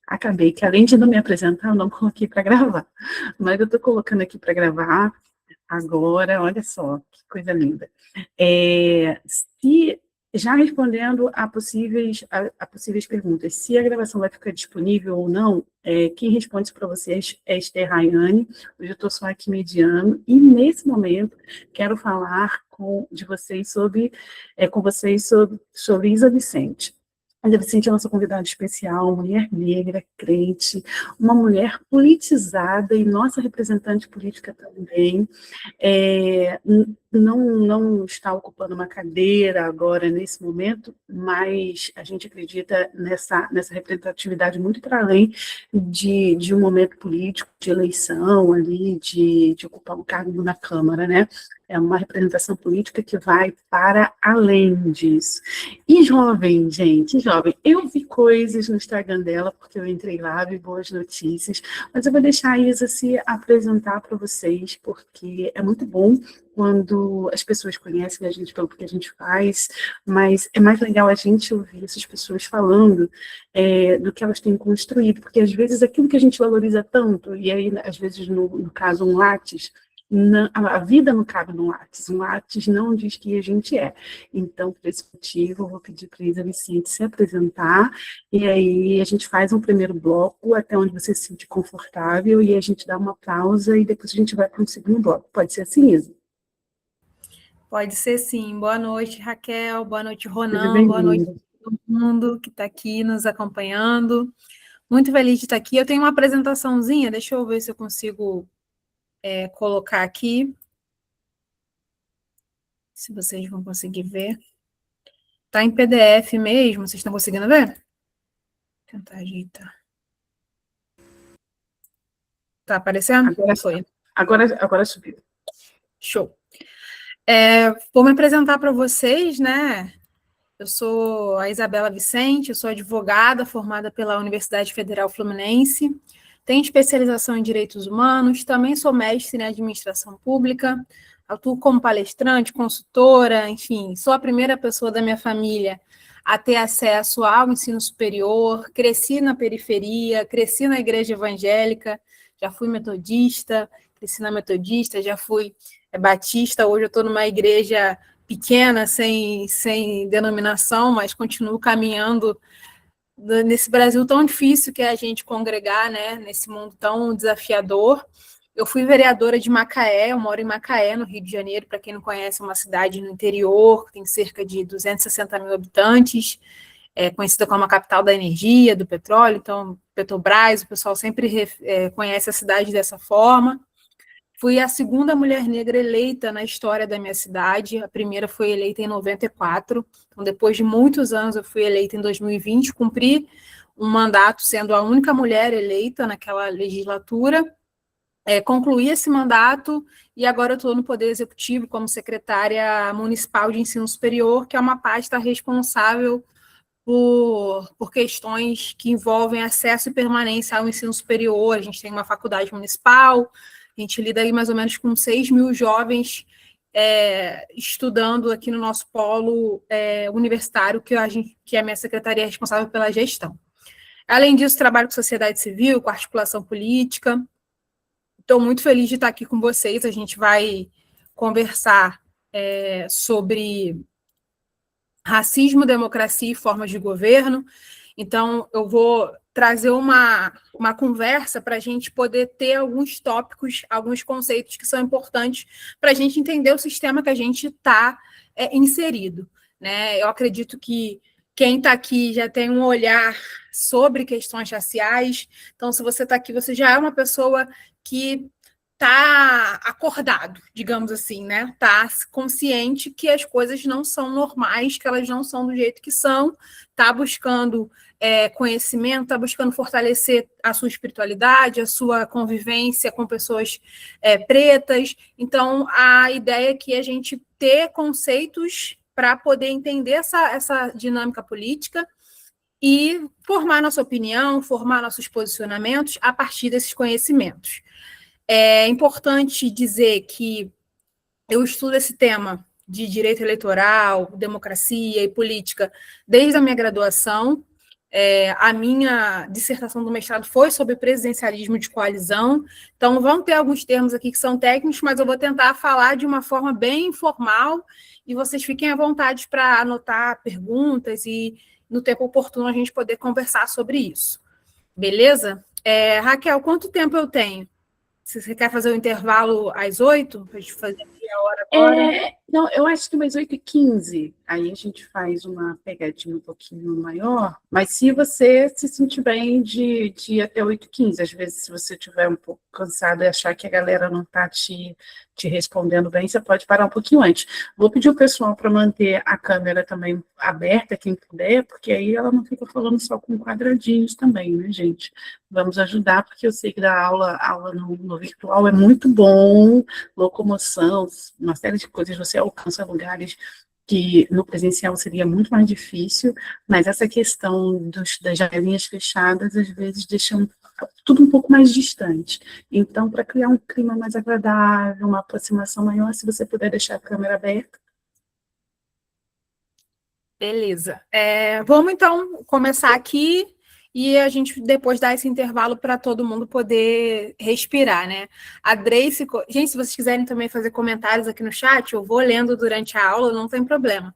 acabei que, além de não me apresentar, eu não coloquei para gravar. Mas eu estou colocando aqui para gravar agora, olha só, que coisa linda. Se já respondendo a possíveis perguntas, se a gravação vai ficar disponível ou não, quem responde para vocês é Esther Rayane. Hoje eu estou só aqui mediando, e nesse momento quero falar com vocês sobre Isa Vicente. Isa Vicente é nossa convidada especial, mulher negra, crente, uma mulher politizada e nossa representante política também. Não está ocupando uma cadeira agora, nesse momento, mas a gente acredita nessa representatividade muito para além de um momento político, de eleição ali, de ocupar um cargo na Câmara, né? É uma representação política que vai para além disso. E jovem, gente, jovem. Eu vi coisas no Instagram dela, porque eu entrei lá, vi boas notícias, mas eu vou deixar a Isa se apresentar para vocês, porque é muito bom quando as pessoas conhecem a gente pelo que a gente faz, mas é mais legal a gente ouvir essas pessoas falando do que elas têm construído, porque às vezes aquilo que a gente valoriza tanto, e aí às vezes no caso um Lattes, a vida não cabe no Lattes, um Lattes não diz que a gente é. Então, por esse motivo, eu vou pedir para a Isa Vicente se apresentar, e aí a gente faz um primeiro bloco, até onde você se sente confortável, e a gente dá uma pausa, e depois a gente vai para um segundo bloco. Pode ser assim, Isa? Pode ser sim. Boa noite, Raquel. Boa noite, Ronan. Boa noite a todo mundo que está aqui nos acompanhando. Muito feliz de estar aqui. Eu tenho uma apresentaçãozinha, deixa eu ver se eu consigo colocar aqui. Se vocês vão conseguir ver. Está em PDF mesmo, vocês estão conseguindo ver? Vou tentar ajeitar. Está aparecendo? Agora subiu. Show. Vou me apresentar para vocês, né? Eu sou a Isabela Vicente, eu sou advogada formada pela Universidade Federal Fluminense, tenho especialização em Direitos Humanos, também sou mestre em Administração Pública, atuo como palestrante, consultora, enfim, sou a primeira pessoa da minha família a ter acesso ao ensino superior, cresci na periferia, cresci na igreja evangélica, já fui metodista, cresci na metodista, já fui batista, hoje eu estou numa igreja pequena, sem denominação, mas continuo caminhando nesse Brasil tão difícil que é a gente congregar, né, nesse mundo tão desafiador. Eu fui vereadora de Macaé, eu moro em Macaé, no Rio de Janeiro, para quem não conhece, é uma cidade no interior, tem cerca de 260 mil habitantes, conhecida como a capital da energia, do petróleo, então Petrobras, o pessoal sempre conhece a cidade dessa forma. Fui a segunda mulher negra eleita na história da minha cidade, a primeira foi eleita em 94, então depois de muitos anos eu fui eleita em 2020, cumpri um mandato sendo a única mulher eleita naquela legislatura, concluí esse mandato e agora eu estou no Poder Executivo como secretária municipal de ensino superior, que é uma pasta responsável por questões que envolvem acesso e permanência ao ensino superior. A gente tem uma faculdade municipal, a gente lida aí mais ou menos com 6 mil jovens estudando aqui no nosso polo universitário, que a minha secretaria é responsável pela gestão. Além disso, trabalho com sociedade civil, com articulação política. Estou muito feliz de estar aqui com vocês. A gente vai conversar sobre racismo, democracia e formas de governo. Então, eu vou trazer uma conversa para a gente poder ter alguns tópicos, alguns conceitos que são importantes para a gente entender o sistema que a gente está inserido, né? Eu acredito que quem está aqui já tem um olhar sobre questões raciais. Então, se você está aqui, você já é uma pessoa que está acordado, digamos assim, né? Está consciente que as coisas não são normais, que elas não são do jeito que são, está buscando conhecimento, está buscando fortalecer a sua espiritualidade, a sua convivência com pessoas pretas. Então, a ideia é que a gente ter conceitos para poder entender essa dinâmica política e formar nossa opinião, formar nossos posicionamentos a partir desses conhecimentos. É importante dizer que eu estudo esse tema de direito eleitoral, democracia e política desde a minha graduação. A minha dissertação do mestrado foi sobre presidencialismo de coalizão, então vão ter alguns termos aqui que são técnicos, mas eu vou tentar falar de uma forma bem informal e vocês fiquem à vontade para anotar perguntas e, no tempo oportuno, a gente poder conversar sobre isso. Beleza? Raquel, quanto tempo eu tenho? Se você quer fazer o intervalo às 8, para a gente fazer aqui a hora agora. Não, eu acho que umas 8h15, aí a gente faz uma pegadinha um pouquinho maior, mas se você se sentir bem de ir até 8h15, às vezes se você estiver um pouco cansado e achar que a galera não está te respondendo bem, você pode parar um pouquinho antes. Vou pedir o pessoal para manter a câmera também aberta, quem puder, porque aí ela não fica falando só com quadradinhos também, né, gente? Vamos ajudar, porque eu sei que dar aula no virtual é muito bom, locomoção, uma série de coisas, você alcança lugares que no presencial seria muito mais difícil, mas essa questão das janelinhas fechadas, às vezes, deixa tudo um pouco mais distante. Então, para criar um clima mais agradável, uma aproximação maior, se você puder deixar a câmera aberta. Beleza. Vamos, então, começar aqui e a gente depois dar esse intervalo para todo mundo poder respirar, né? A Drace... Gente, se vocês quiserem também fazer comentários aqui no chat, eu vou lendo durante a aula, não tem problema,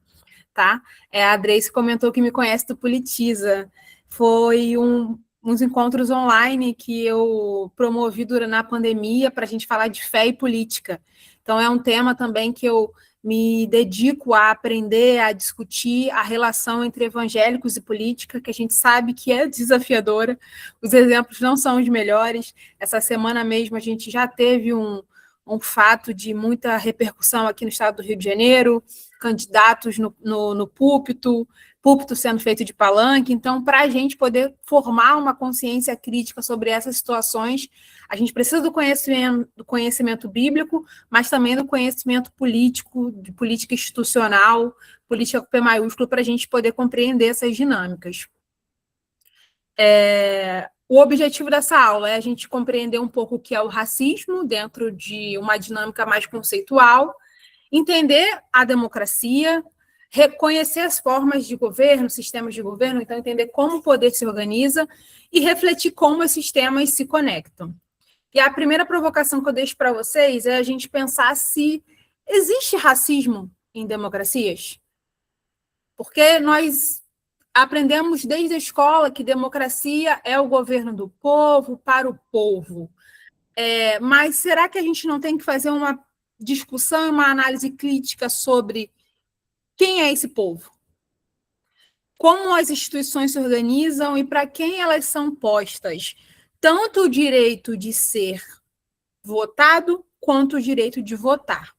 tá? A Drace comentou que me conhece do Politiza. Foi uns encontros online que eu promovi na pandemia para a gente falar de fé e política. Então, é um tema também que eu me dedico a aprender, a discutir a relação entre evangélicos e política, que a gente sabe que é desafiadora, os exemplos não são os melhores. Essa semana mesmo a gente já teve um fato de muita repercussão aqui no estado do Rio de Janeiro, candidatos no púlpito sendo feito de palanque. Então, para a gente poder formar uma consciência crítica sobre essas situações, a gente precisa do conhecimento bíblico, mas também do conhecimento político, de política institucional, política com P maiúsculo, para a gente poder compreender essas dinâmicas. O objetivo dessa aula é a gente compreender um pouco o que é o racismo dentro de uma dinâmica mais conceitual, entender a democracia, reconhecer as formas de governo, sistemas de governo, então entender como o poder se organiza e refletir como esses temas se conectam. E a primeira provocação que eu deixo para vocês é a gente pensar se existe racismo em democracias. Porque nós aprendemos desde a escola que democracia é o governo do povo, para o povo. Mas será que a gente não tem que fazer uma discussão e uma análise crítica sobre quem é esse povo? Como as instituições se organizam e para quem elas são postas? Tanto o direito de ser votado quanto o direito de votar.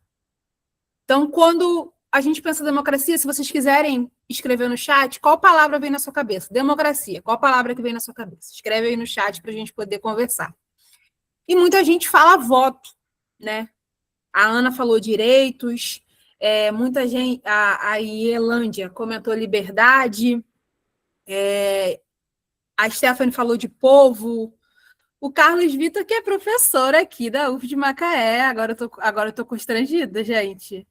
Então, quando a gente pensa em democracia, se vocês quiserem escrever no chat, qual palavra vem na sua cabeça? Democracia, qual palavra que vem na sua cabeça? Escreve aí no chat para a gente poder conversar. E muita gente fala voto, né? A Ana falou direitos, muita gente, a Ielândia comentou liberdade, a Stephanie falou de povo, o Carlos Vitor, que é professor aqui da UF de Macaé, agora eu tô constrangida, gente.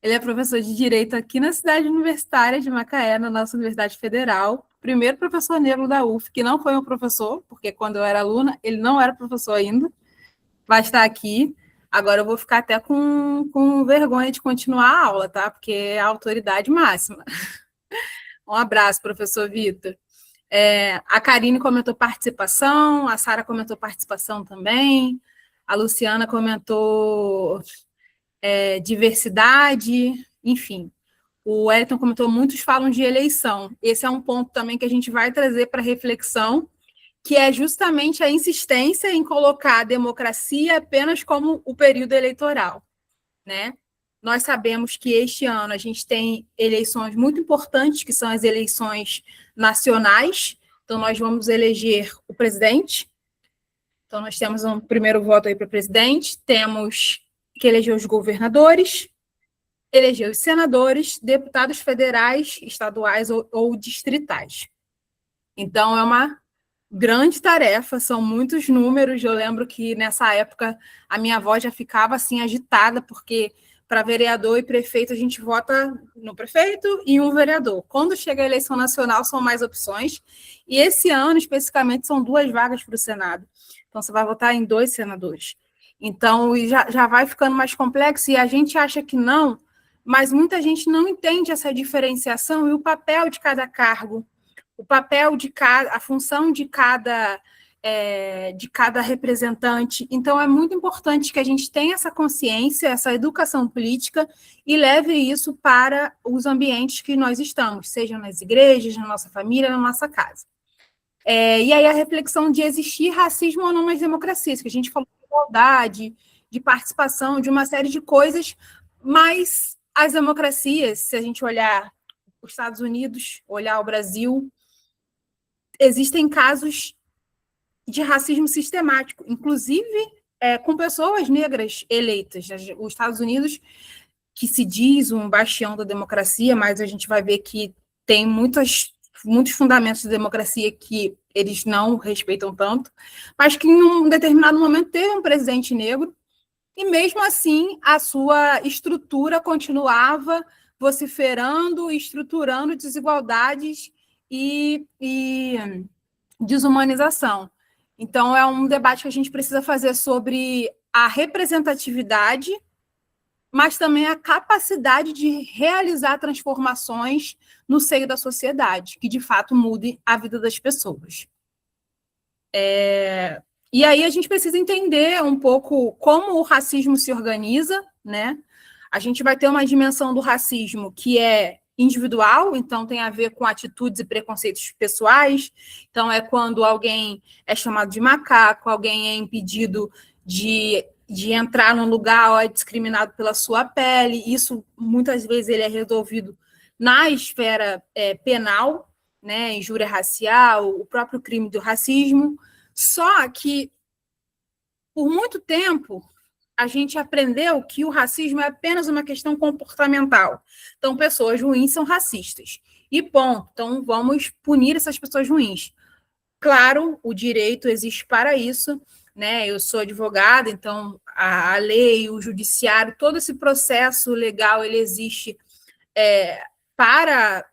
Ele é professor de Direito aqui na cidade universitária de Macaé, na nossa Universidade Federal. Primeiro professor negro da UF, que não foi um professor, porque quando eu era aluna, ele não era professor ainda. Vai estar aqui. Agora eu vou ficar até com vergonha de continuar a aula, tá? Porque é a autoridade máxima. Um abraço, professor Vitor. A Karine comentou participação, a Sara comentou participação também, a Luciana comentou diversidade, enfim. O Wellington comentou, muitos falam de eleição. Esse é um ponto também que a gente vai trazer para reflexão, que é justamente a insistência em colocar a democracia apenas como o período eleitoral, né? Nós sabemos que este ano a gente tem eleições muito importantes, que são as eleições nacionais. Então, nós vamos eleger o presidente. Então, nós temos um primeiro voto aí para o presidente, temos que eleger os governadores, eleger os senadores, deputados federais, estaduais ou distritais. Então, é uma grande tarefa, são muitos números. Eu lembro que nessa época a minha avó já ficava assim agitada, porque para vereador e prefeito, a gente vota no prefeito e um vereador. Quando chega a eleição nacional, são mais opções. E esse ano, especificamente, são 2 vagas para o Senado. Então, você vai votar em 2 senadores. Então, já vai ficando mais complexo, e a gente acha que não, mas muita gente não entende essa diferenciação e o papel de cada cargo, o papel de cada, a função de cada representante. Então, é muito importante que a gente tenha essa consciência, essa educação política, e leve isso para os ambientes que nós estamos, sejam nas igrejas, na nossa família, na nossa casa. E aí a reflexão de existir racismo ou não nas democracias, que a gente falou de igualdade, de participação, de uma série de coisas, mas as democracias, se a gente olhar os Estados Unidos, olhar o Brasil, existem casos de racismo sistemático, inclusive com pessoas negras eleitas. Os Estados Unidos, que se diz um bastião da democracia, mas a gente vai ver que tem muitos fundamentos de democracia que eles não respeitam tanto, mas que em um determinado momento teve um presidente negro, e mesmo assim a sua estrutura continuava vociferando e estruturando desigualdades e desumanização. Então, é um debate que a gente precisa fazer sobre a representatividade, mas também a capacidade de realizar transformações no seio da sociedade, que de fato mudem a vida das pessoas. E aí a gente precisa entender um pouco como o racismo se organiza, né? A gente vai ter uma dimensão do racismo que é individual, então tem a ver com atitudes e preconceitos pessoais. Então, é quando alguém é chamado de macaco, alguém é impedido de entrar num lugar ou é discriminado pela sua pele. Isso, muitas vezes, ele é resolvido na esfera penal, né, injúria racial, o próprio crime do racismo. Só que, por muito tempo, a gente aprendeu que o racismo é apenas uma questão comportamental. Então, pessoas ruins são racistas. E ponto. Então, vamos punir essas pessoas ruins. Claro, o direito existe para isso, né? Eu sou advogada, então a lei, o judiciário, todo esse processo legal, ele existe para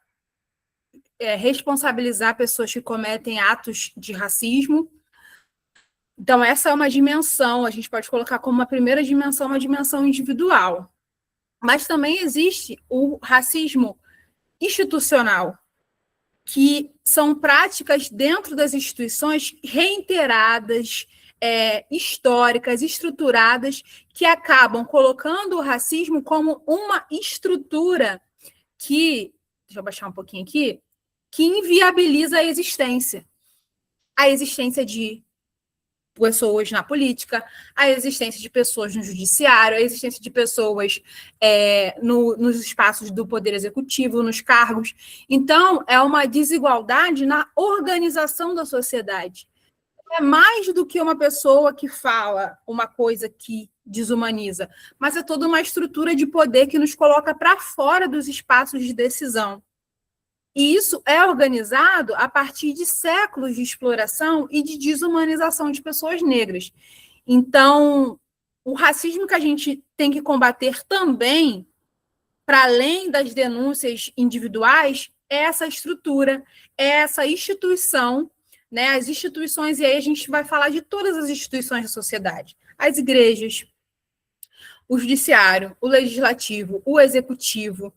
responsabilizar pessoas que cometem atos de racismo. Então, essa é uma dimensão, a gente pode colocar como uma primeira dimensão, uma dimensão individual. Mas também existe o racismo institucional, que são práticas dentro das instituições reiteradas, históricas, estruturadas, que acabam colocando o racismo como uma estrutura que, deixa eu baixar um pouquinho aqui, que inviabiliza a existência de pessoas na política, a existência de pessoas no judiciário, a existência de pessoas nos espaços do poder executivo, nos cargos. Então, é uma desigualdade na organização da sociedade. É mais do que uma pessoa que fala uma coisa que desumaniza, mas é toda uma estrutura de poder que nos coloca para fora dos espaços de decisão. E isso é organizado a partir de séculos de exploração e de desumanização de pessoas negras. Então, o racismo que a gente tem que combater também, para além das denúncias individuais, é essa estrutura, é essa instituição, né? As instituições, e aí a gente vai falar de todas as instituições da sociedade, as igrejas, o judiciário, o legislativo, o executivo,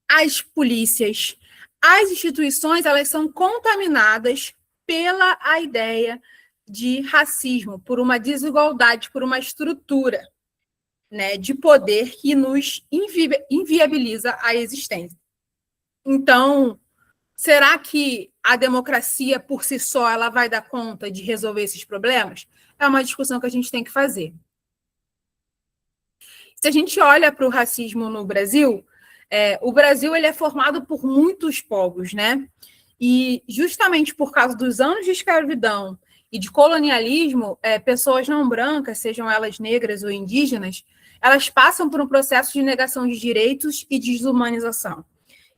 as polícias. As instituições, elas são contaminadas pela a ideia de racismo, por uma desigualdade, por uma estrutura, né, de poder que nos inviabiliza a existência. Então, será que a democracia, por si só, ela vai dar conta de resolver esses problemas? É uma discussão que a gente tem que fazer. Se a gente olha para o racismo no Brasil, o Brasil ele é formado por muitos povos, né? E justamente por causa dos anos de escravidão e de colonialismo, pessoas não brancas, sejam elas negras ou indígenas, elas passam por um processo de negação de direitos e de desumanização.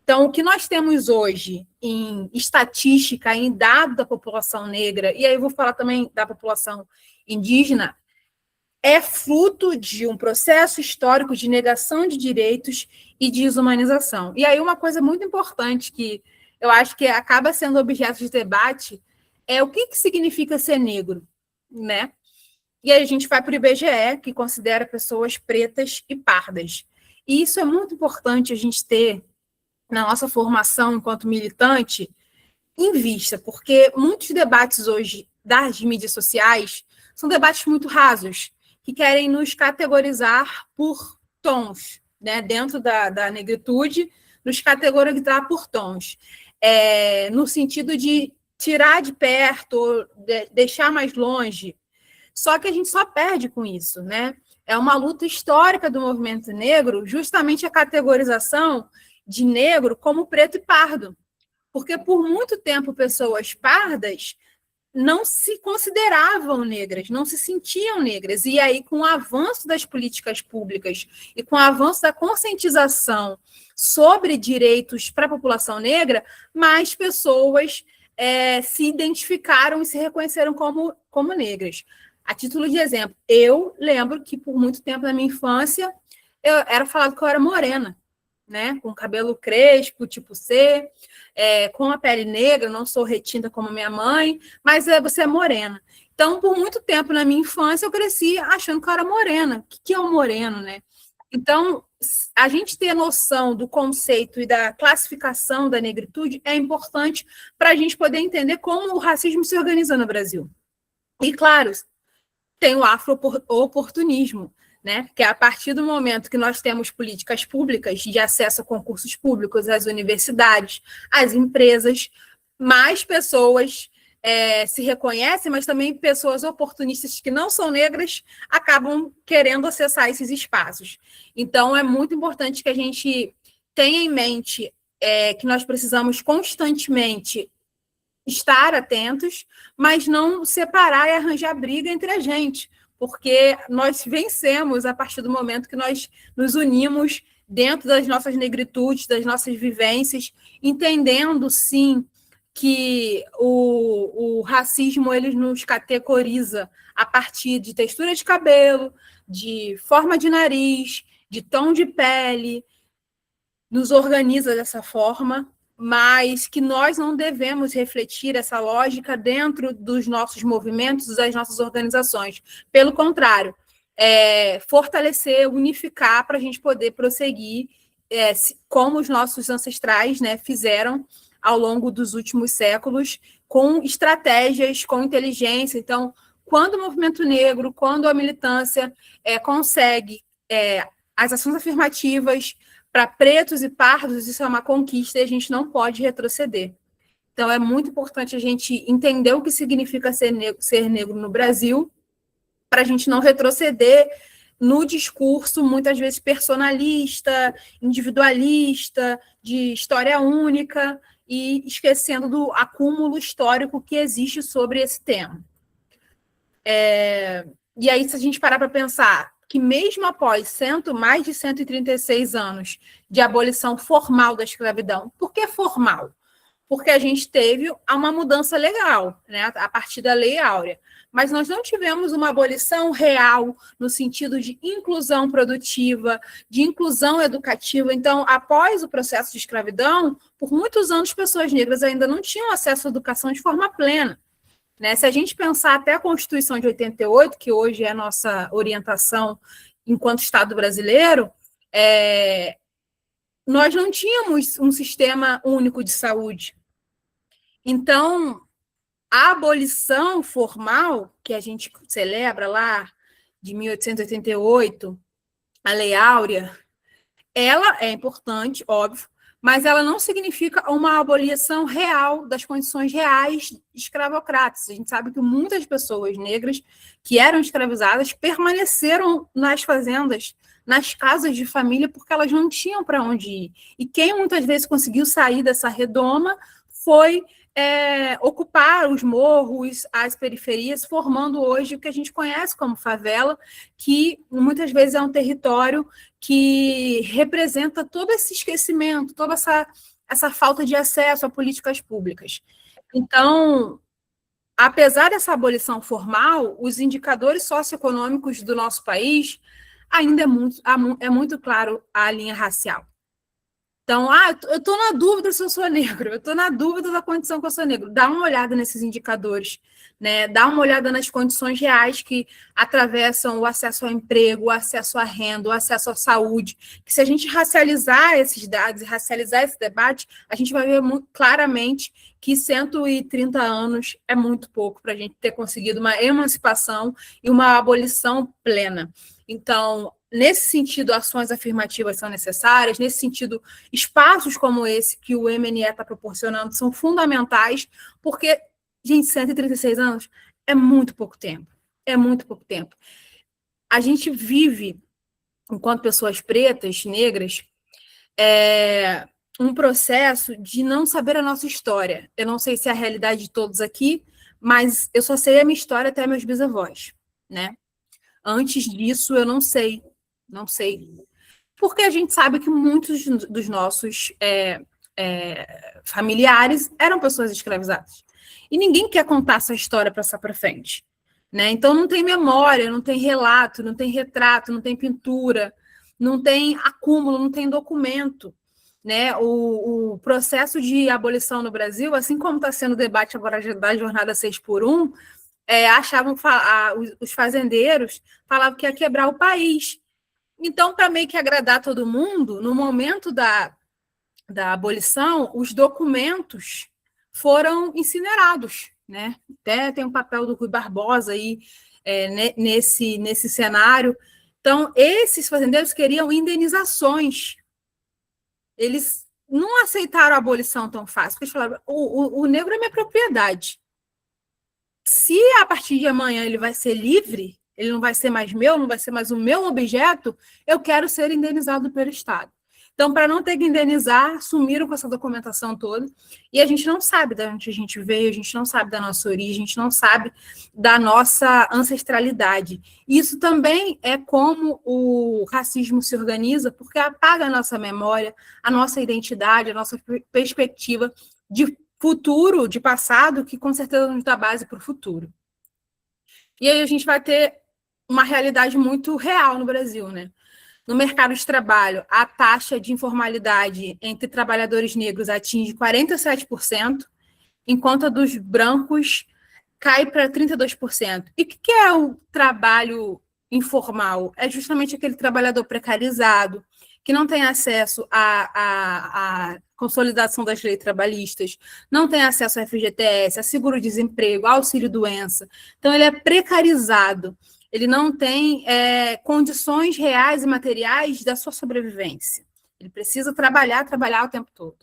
Então, o que nós temos hoje em estatística, em dado da população negra, e aí eu vou falar também da população indígena, é fruto de um processo histórico de negação de direitos e de desumanização. E aí uma coisa muito importante que eu acho que acaba sendo objeto de debate é o que significa ser negro, né? E aí a gente vai para o IBGE, que considera pessoas pretas e pardas. E isso é muito importante a gente ter na nossa formação enquanto militante em vista, porque muitos debates hoje das mídias sociais são debates muito rasos, que querem nos categorizar por tons, né? Dentro da negritude, nos categorizar por tons, no sentido de tirar de perto, deixar mais longe. Só que a gente só perde com isso, né? É uma luta histórica do movimento negro, justamente a categorização de negro como preto e pardo. Porque por muito tempo pessoas pardas não se consideravam negras, não se sentiam negras. E aí, com o avanço das políticas públicas e com o avanço da conscientização sobre direitos para a população negra, mais pessoas se identificaram e se reconheceram como negras. A título de exemplo, eu lembro que por muito tempo na minha infância eu era falado que eu era morena, né? Com cabelo crespo, tipo C, com a pele negra, não sou retinta como minha mãe, mas você é morena. Então, por muito tempo na minha infância, eu cresci achando que eu era morena. O que é um moreno, né? Então, a gente ter noção do conceito e da classificação da negritude é importante para a gente poder entender como o racismo se organiza no Brasil. E, claro, tem o afro-oportunismo, né? Que é a partir do momento que nós temos políticas públicas de acesso a concursos públicos, às universidades, às empresas, mais pessoas se reconhecem, mas também pessoas oportunistas que não são negras acabam querendo acessar esses espaços. Então, é muito importante que a gente tenha em mente que nós precisamos constantemente estar atentos, mas não separar e arranjar briga entre a gente, porque nós vencemos a partir do momento que nós nos unimos dentro das nossas negritudes, das nossas vivências, entendendo, sim, que o racismo ele nos categoriza a partir de textura de cabelo, de forma de nariz, de tom de pele, nos organiza dessa forma, mas que nós não devemos refletir essa lógica dentro dos nossos movimentos, das nossas organizações. Pelo contrário, fortalecer, unificar para a gente poder prosseguir como os nossos ancestrais, né, fizeram ao longo dos últimos séculos, com estratégias, com inteligência. Então, quando o movimento negro, quando a militância consegue as ações afirmativas para pretos e pardos, isso é uma conquista e a gente não pode retroceder. Então, é muito importante a gente entender o que significa ser negro no Brasil, para a gente não retroceder no discurso, muitas vezes personalista, individualista, de história única, e esquecendo do acúmulo histórico que existe sobre esse tema. E aí, se a gente parar para pensar que mesmo após mais de 136 anos de abolição formal da escravidão, por que formal? Porque a gente teve uma mudança legal, né, a partir da Lei Áurea, mas nós não tivemos uma abolição real no sentido de inclusão produtiva, de inclusão educativa. Então, após o processo de escravidão, por muitos anos, pessoas negras ainda não tinham acesso à educação de forma plena. Né? Se a gente pensar até a Constituição de 88, que hoje é a nossa orientação enquanto Estado brasileiro, nós não tínhamos um sistema único de saúde. Então, a abolição formal, que a gente celebra lá, de 1888, a Lei Áurea, ela é importante, óbvio, mas ela não significa uma abolição real das condições reais escravocratas. A gente sabe que muitas pessoas negras que eram escravizadas permaneceram nas fazendas, nas casas de família, porque elas não tinham para onde ir. E quem muitas vezes conseguiu sair dessa redoma foi ocupar os morros, as periferias, formando hoje o que a gente conhece como favela, que muitas vezes é um território que representa todo esse esquecimento, toda essa falta de acesso a políticas públicas. Então, apesar dessa abolição formal, os indicadores socioeconômicos do nosso país ainda é muito claro a linha racial. Então, eu estou na dúvida se eu sou negro, eu estou na dúvida da condição que eu sou negro. Dá uma olhada nesses indicadores, né? Dá uma olhada nas condições reais que atravessam o acesso ao emprego, o acesso à renda, o acesso à saúde. Que se a gente racializar esses dados e racializar esse debate, a gente vai ver muito claramente que 130 anos é muito pouco para a gente ter conseguido uma emancipação e uma abolição plena. Então, nesse sentido, ações afirmativas são necessárias, nesse sentido, espaços como esse que o MNE está proporcionando são fundamentais, porque, gente, 136 anos é muito pouco tempo, é muito pouco tempo. A gente vive, enquanto pessoas pretas, negras, um processo de não saber a nossa história. Eu não sei se é a realidade de todos aqui, mas eu só sei a minha história até meus bisavós, né? Antes disso, eu não sei. Não sei. Porque a gente sabe que muitos dos nossos familiares eram pessoas escravizadas. E ninguém quer contar essa história para passar para frente. Né? Então, não tem memória, não tem relato, não tem retrato, não tem pintura, não tem acúmulo, não tem documento. Né? O processo de abolição no Brasil, assim como está sendo o debate agora da jornada 6x1, achavam, os fazendeiros falavam que ia quebrar o país. Então, para meio que agradar todo mundo, no momento da abolição, os documentos foram incinerados. Né? Até tem um papel do Rui Barbosa aí nesse cenário. Então, esses fazendeiros queriam indenizações. Eles não aceitaram a abolição tão fácil, porque eles falaram, o negro é minha propriedade. Se a partir de amanhã ele vai ser livre, ele não vai ser mais meu, não vai ser mais o meu objeto, eu quero ser indenizado pelo Estado. Então, para não ter que indenizar, sumiram com essa documentação toda, e a gente não sabe de onde a gente veio, a gente não sabe da nossa origem, a gente não sabe da nossa ancestralidade. Isso também é como o racismo se organiza, porque apaga a nossa memória, a nossa identidade, a nossa perspectiva de futuro, de passado, que com certeza nos dá base para o futuro. E aí a gente vai ter uma realidade muito real no Brasil, né? No mercado de trabalho, a taxa de informalidade entre trabalhadores negros atinge 47%, enquanto a dos brancos cai para 32%. E o que é o trabalho informal? É justamente aquele trabalhador precarizado, que não tem acesso à consolidação das leis trabalhistas, não tem acesso ao FGTS, a seguro-desemprego, auxílio-doença. Então, ele é precarizado, ele não tem condições reais e materiais da sua sobrevivência. Ele precisa trabalhar o tempo todo.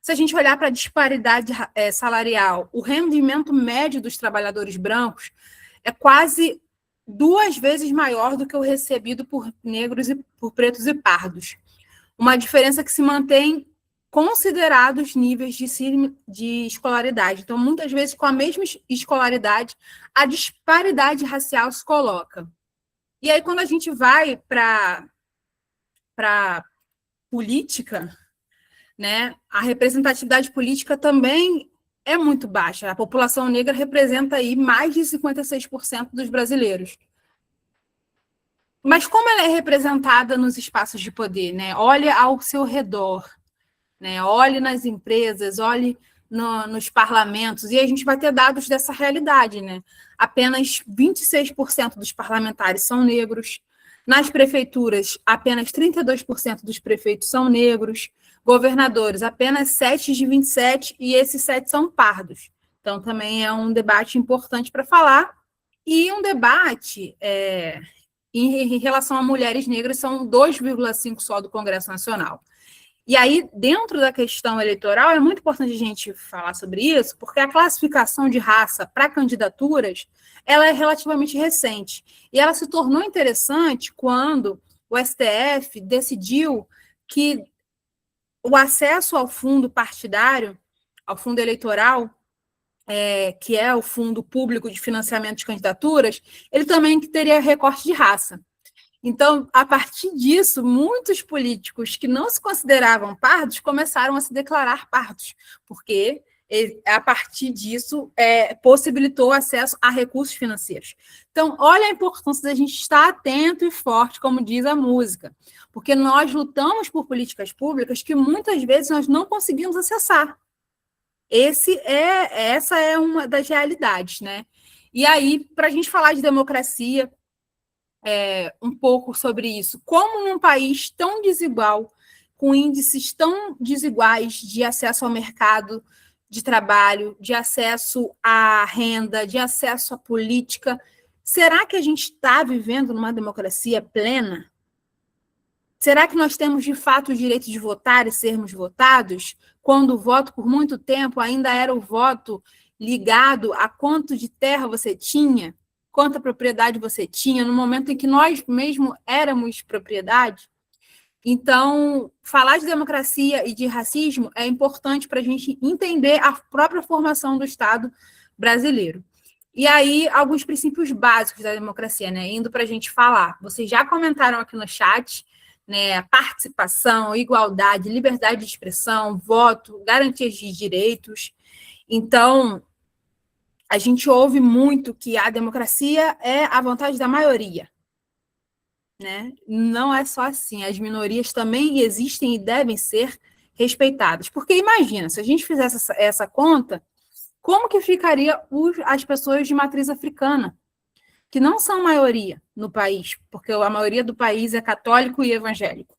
Se a gente olhar para a disparidade salarial, o rendimento médio dos trabalhadores brancos é quase 2 vezes maior do que o recebido por negros e por pretos e pardos. Uma diferença que se mantém considerados níveis de escolaridade. Então, muitas vezes, com a mesma escolaridade, a disparidade racial se coloca. E aí, quando a gente vai para a política, né, a representatividade política também é muito baixa. A população negra representa aí mais de 56% dos brasileiros. Mas como ela é representada nos espaços de poder, né? Olhe ao seu redor, né? Olhe nas empresas, olhe nos parlamentos, e a gente vai ter dados dessa realidade, né? Apenas 26% dos parlamentares são negros, nas prefeituras, apenas 32% dos prefeitos são negros, governadores, apenas 7 de 27, e esses 7 são pardos. Então, também é um debate importante para falar, e um debate em relação a mulheres negras, são 2,5 só do Congresso Nacional. E aí, dentro da questão eleitoral, é muito importante a gente falar sobre isso, porque a classificação de raça para candidaturas, ela é relativamente recente. E ela se tornou interessante quando o STF decidiu que o acesso ao fundo partidário, ao fundo eleitoral, que é o fundo público de financiamento de candidaturas, ele também teria recorte de raça. Então, a partir disso, muitos políticos que não se consideravam pardos começaram a se declarar pardos, porque a partir disso, possibilitou acesso a recursos financeiros. Então, olha a importância da gente estar atento e forte, como diz a música, porque nós lutamos por políticas públicas que muitas vezes nós não conseguimos acessar. Essa é uma das realidades, né? E aí, para a gente falar de democracia, um pouco sobre isso, como num país tão desigual, com índices tão desiguais de acesso ao mercado de trabalho, de acesso à renda, de acesso à política, será que a gente está vivendo numa democracia plena? Será que nós temos, de fato, o direito de votar e sermos votados, quando o voto, por muito tempo, ainda era o voto ligado a quanto de terra você tinha, quanta propriedade você tinha, no momento em que nós mesmos éramos propriedade? Então, falar de democracia e de racismo é importante para a gente entender a própria formação do Estado brasileiro. E aí, alguns princípios básicos da democracia, né? Indo para a gente falar. Vocês já comentaram aqui no chat, né? Participação, igualdade, liberdade de expressão, voto, garantias de direitos. Então, a gente ouve muito que a democracia é a vontade da maioria, né? Não é só assim, as minorias também existem e devem ser respeitadas. Porque imagina, se a gente fizesse essa conta, como que ficaria as pessoas de matriz africana, que não são maioria no país, porque a maioria do país é católico e evangélico.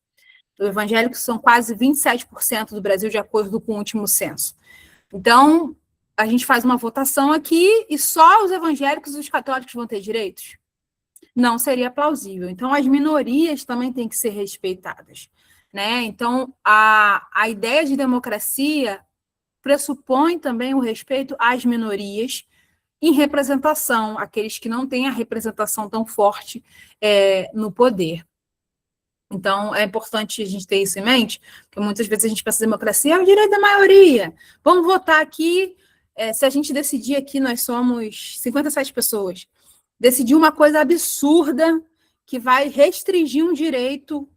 Os evangélicos são quase 27% do Brasil, de acordo com o último censo. Então, a gente faz uma votação aqui e só os evangélicos e os católicos vão ter direitos? Não seria plausível. Então, as minorias também têm que ser respeitadas, né? Então, a ideia de democracia pressupõe também o respeito às minorias em representação, aqueles que não têm a representação tão forte no poder. Então, é importante a gente ter isso em mente, porque muitas vezes a gente pensa que democracia é o direito da maioria. Vamos votar aqui, se a gente decidir aqui, nós somos 57 pessoas, decidir uma coisa absurda que vai restringir um direito.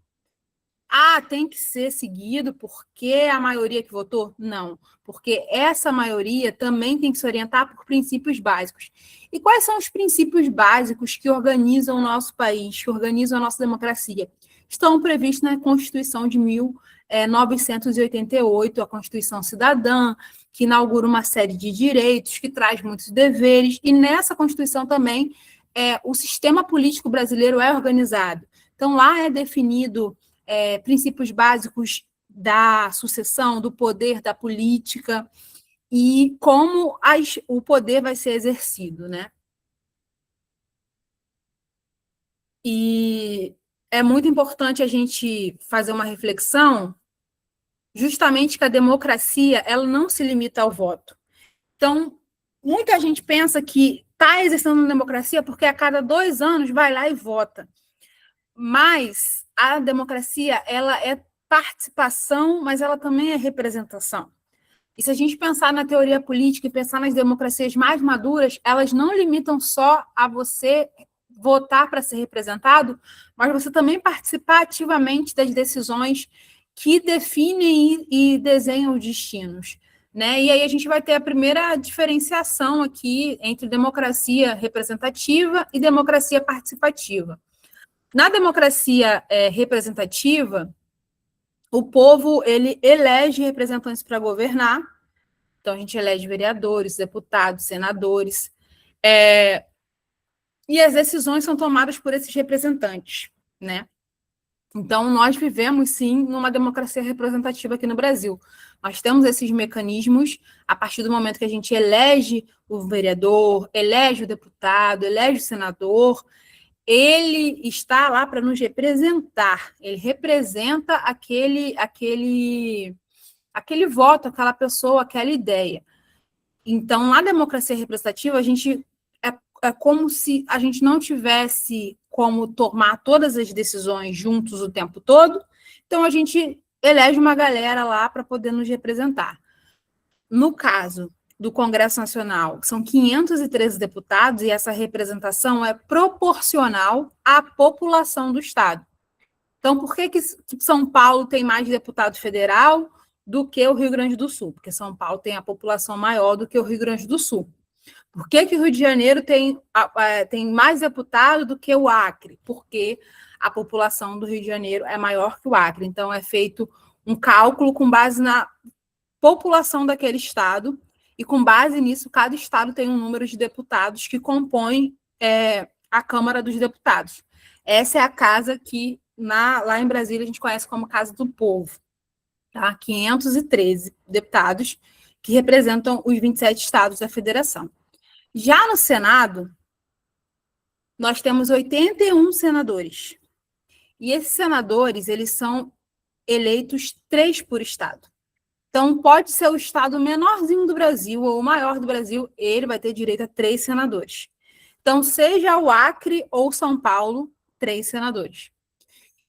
Tem que ser seguido porque a maioria que votou? Não, porque essa maioria também tem que se orientar por princípios básicos. E quais são os princípios básicos que organizam o nosso país, que organizam a nossa democracia? Estão previstos na Constituição de 1988, a Constituição Cidadã, que inaugura uma série de direitos, que traz muitos deveres, e nessa Constituição também o sistema político brasileiro é organizado. Então, lá é definido princípios básicos da sucessão, do poder, da política, e como o poder vai ser exercido, né? E é muito importante a gente fazer uma reflexão, justamente que a democracia ela não se limita ao voto. Então, muita gente pensa que está exercendo uma democracia porque a cada 2 anos vai lá e vota. Mas a democracia ela é participação, mas ela também é representação. E se a gente pensar na teoria política e pensar nas democracias mais maduras, elas não limitam só a você votar para ser representado, mas você também participar ativamente das decisões que definem e desenham os destinos, né? E aí a gente vai ter a primeira diferenciação aqui entre democracia representativa e democracia participativa. Na democracia representativa, o povo ele elege representantes para governar, então a gente elege vereadores, deputados, senadores, e as decisões são tomadas por esses representantes, né? Então, nós vivemos, sim, numa democracia representativa aqui no Brasil. Nós temos esses mecanismos a partir do momento que a gente elege o vereador, elege o deputado, elege o senador, ele está lá para nos representar, ele representa aquele voto, aquela pessoa, aquela ideia. Então, na democracia representativa, a gente é como se a gente não tivesse como tomar todas as decisões juntos o tempo todo, então a gente elege uma galera lá para poder nos representar. No caso do Congresso Nacional, são 513 deputados e essa representação é proporcional à população do Estado. Então, por que São Paulo tem mais deputado federal, do que o Rio Grande do Sul, porque São Paulo tem a população maior do que o Rio Grande do Sul. Por que o Rio de Janeiro tem mais deputado do que o Acre? Porque a população do Rio de Janeiro é maior que o Acre. Então, é feito um cálculo com base na população daquele estado, e com base nisso, cada estado tem um número de deputados que compõem a Câmara dos Deputados. Essa é a casa que, lá em Brasília, a gente conhece como Casa do Povo. Tá? 513 deputados que representam os 27 estados da federação. Já no Senado, nós temos 81 senadores. E esses senadores, eles são eleitos 3 por estado. Então, pode ser o estado menorzinho do Brasil ou o maior do Brasil, ele vai ter direito a 3 senadores. Então, seja o Acre ou São Paulo, 3 senadores.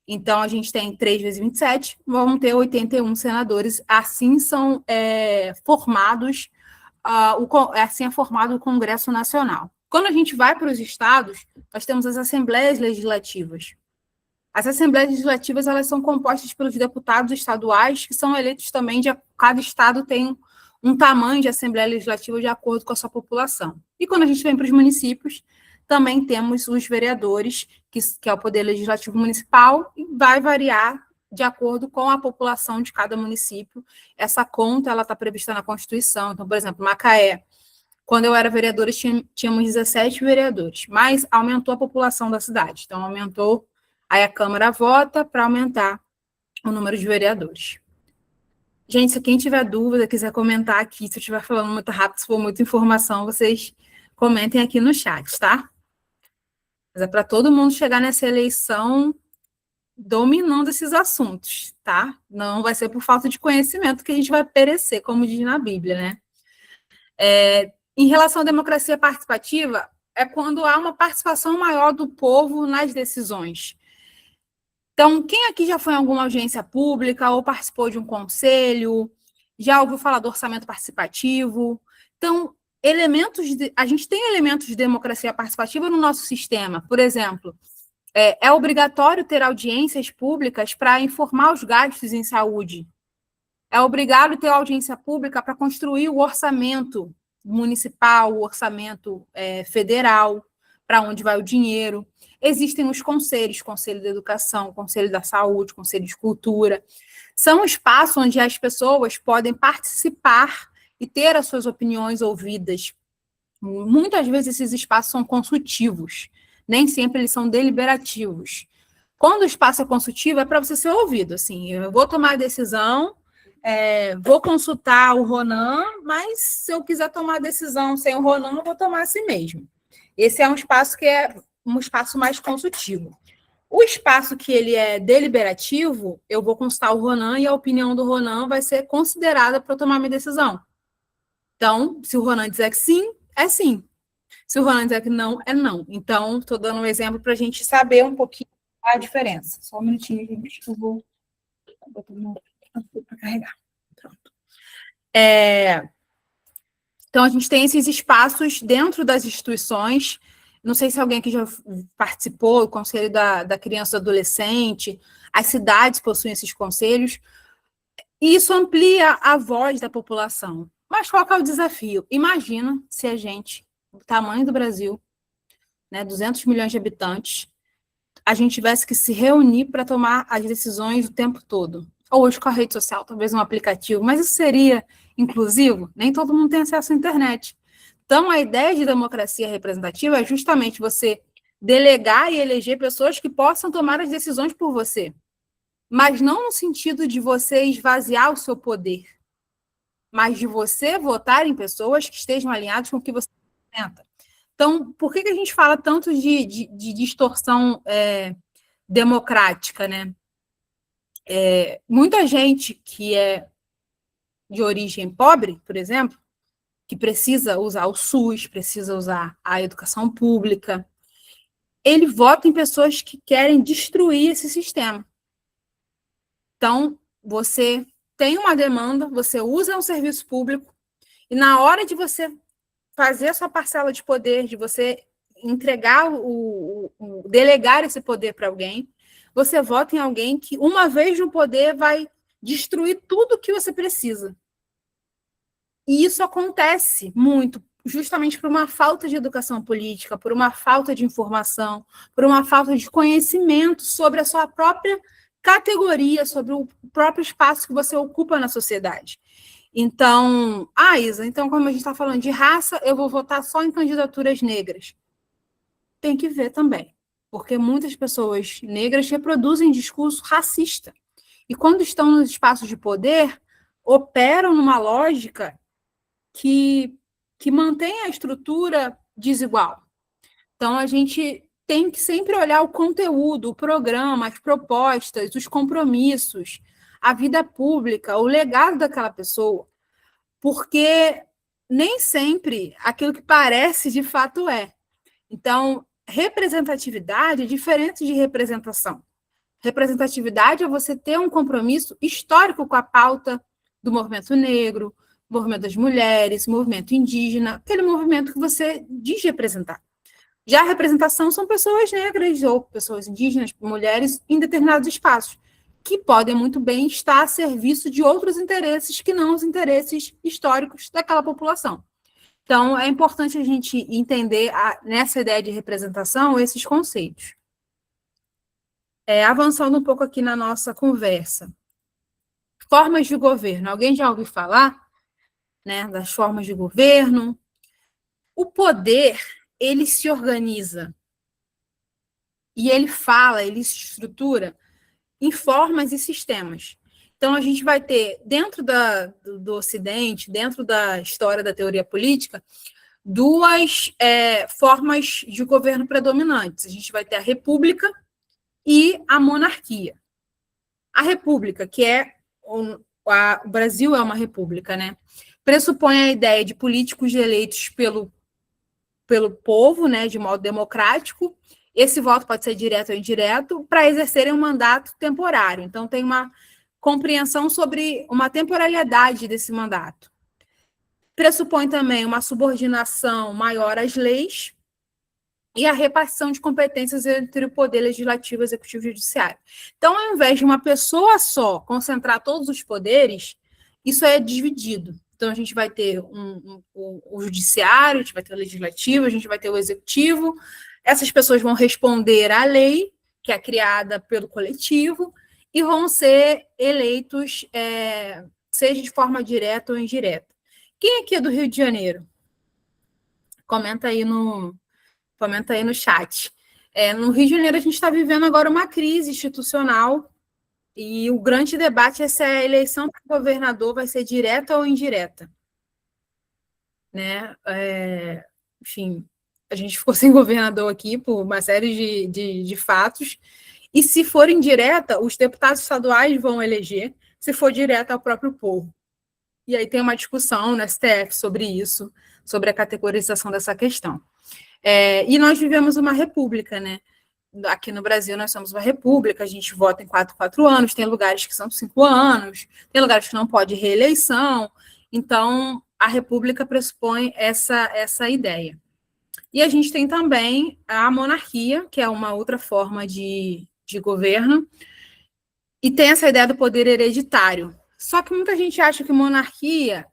Então, a gente tem 3 vezes 27, vamos ter 81 senadores. Assim são formados, assim é formado o Congresso Nacional. Quando a gente vai para os estados, nós temos as assembleias legislativas. As assembleias legislativas, elas são compostas pelos deputados estaduais, que são eleitos também, cada estado tem um tamanho de assembleia legislativa de acordo com a sua população. E quando a gente vem para os municípios, também temos os vereadores, que é o Poder Legislativo Municipal, e vai variar de acordo com a população de cada município. Essa conta, ela está prevista na Constituição. Então, por exemplo, Macaé, quando eu era vereadora, tínhamos 17 vereadores, mas aumentou a população da cidade. Então, aumentou, aí a Câmara vota para aumentar o número de vereadores. Gente, se quem tiver dúvida, quiser comentar aqui, se eu estiver falando muito rápido, se for muita informação, vocês comentem aqui no chat, tá? Mas é para todo mundo chegar nessa eleição dominando esses assuntos, tá? Não vai ser por falta de conhecimento que a gente vai perecer, como diz na Bíblia, né? Em relação à democracia participativa, é quando há uma participação maior do povo nas decisões. Então, quem aqui já foi em alguma audiência pública ou participou de um conselho, já ouviu falar do orçamento participativo? Então, a gente tem elementos de democracia participativa no nosso sistema. Por exemplo, é obrigatório ter audiências públicas para informar os gastos em saúde. É obrigado ter audiência pública para construir o orçamento municipal, o orçamento federal, para onde vai o dinheiro. Existem os conselhos, Conselho da Educação, Conselho da Saúde, Conselho de Cultura. São espaços onde as pessoas podem participar e ter as suas opiniões ouvidas. Muitas vezes esses espaços são consultivos, nem sempre eles são deliberativos. Quando o espaço é consultivo, é para você ser ouvido. Assim, eu vou tomar a decisão, vou consultar o Ronan, mas se eu quiser tomar a decisão sem o Ronan, eu vou tomar assim mesmo. Esse é um espaço que é um espaço mais consultivo. O espaço que ele é deliberativo, eu vou consultar o Ronan e a opinião do Ronan vai ser considerada para eu tomar minha decisão. Então, se o Ronan dizer que sim, é sim. Se o Ronan dizer que não, é não. Então, estou dando um exemplo para a gente saber um pouquinho a diferença. Só um minutinho, gente, que eu vou botar para carregar. Pronto. Então, a gente tem esses espaços dentro das instituições. Não sei se alguém aqui já participou do Conselho da Criança e do Adolescente. As cidades possuem esses conselhos. E isso amplia a voz da população. Mas qual que é o desafio? Imagina se a gente, o tamanho do Brasil, 200 milhões de habitantes, a gente tivesse que se reunir para tomar as decisões o tempo todo. Ou hoje com a rede social, talvez um aplicativo. Mas isso seria inclusivo? Nem todo mundo tem acesso à internet. Então, a ideia de democracia representativa é justamente você delegar e eleger pessoas que possam tomar as decisões por você. Mas não no sentido de você esvaziar o seu poder, mas de você votar em pessoas que estejam alinhadas com o que você representa. Então, por que a gente fala tanto de distorção democrática, né? Muita gente que é de origem pobre, por exemplo, que precisa usar o SUS, precisa usar a educação pública, ele vota em pessoas que querem destruir esse sistema. Então, você tem uma demanda, você usa um serviço público, e na hora de você fazer a sua parcela de poder, de você entregar, delegar esse poder para alguém, você vota em alguém que, uma vez no poder, vai destruir tudo que você precisa. E isso acontece muito, justamente por uma falta de educação política, por uma falta de informação, por uma falta de conhecimento sobre a sua própria categoria, sobre o próprio espaço que você ocupa na sociedade. Então, Isa, então, como a gente está falando de raça, eu vou votar só em candidaturas negras. Tem que ver também, porque muitas pessoas negras reproduzem discurso racista. E quando estão nos espaços de poder, operam numa lógica que mantém a estrutura desigual. Então, a gente tem que sempre olhar o conteúdo, o programa, as propostas, os compromissos, a vida pública, o legado daquela pessoa, porque nem sempre aquilo que parece de fato é. Então, representatividade é diferente de representação. Representatividade é você ter um compromisso histórico com a pauta do movimento negro, movimento das mulheres, movimento indígena, aquele movimento que você diz representar. Já a representação são pessoas negras ou pessoas indígenas, mulheres, em determinados espaços, que podem muito bem estar a serviço de outros interesses que não os interesses históricos daquela população. Então, é importante a gente entender, nessa ideia de representação, esses conceitos. Avançando um pouco aqui na nossa conversa. Formas de governo. Alguém já ouviu falar, né, das formas de governo? O poder, ele se organiza e ele fala, ele se estrutura em formas e sistemas. Então, a gente vai ter, dentro do Ocidente, dentro da história da teoria política, duas formas de governo predominantes. A gente vai ter a república e a monarquia. A república, que o Brasil é uma república, né? Pressupõe a ideia de políticos eleitos pelo povo, né, de modo democrático. Esse voto pode ser direto ou indireto, para exercerem um mandato temporário. Então, tem uma compreensão sobre uma temporalidade desse mandato. Pressupõe também uma subordinação maior às leis e a repartição de competências entre o poder legislativo, executivo e judiciário. Então, ao invés de uma pessoa só concentrar todos os poderes, isso é dividido. Então, a gente vai ter o judiciário, a gente vai ter o legislativo, a gente vai ter o executivo. Essas pessoas vão responder à lei, que é criada pelo coletivo, e vão ser eleitos, seja de forma direta ou indireta. Quem aqui é do Rio de Janeiro? Comenta aí no chat. No Rio de Janeiro, a gente está vivendo agora uma crise institucional, e o grande debate é se a eleição para governador vai ser direta ou indireta. Né? Enfim, a gente ficou sem governador aqui por uma série de fatos, e se for indireta, os deputados estaduais vão eleger, se for direta, é o próprio povo. E aí tem uma discussão no STF sobre isso, sobre a categorização dessa questão. E nós vivemos uma república, né? Aqui no Brasil nós somos uma república, a gente vota em 4 anos, tem lugares que são 5 anos, tem lugares que não pode reeleição, então a república pressupõe essa ideia. E a gente tem também a monarquia, que é uma outra forma de governo, e tem essa ideia do poder hereditário. Só que muita gente acha que monarquia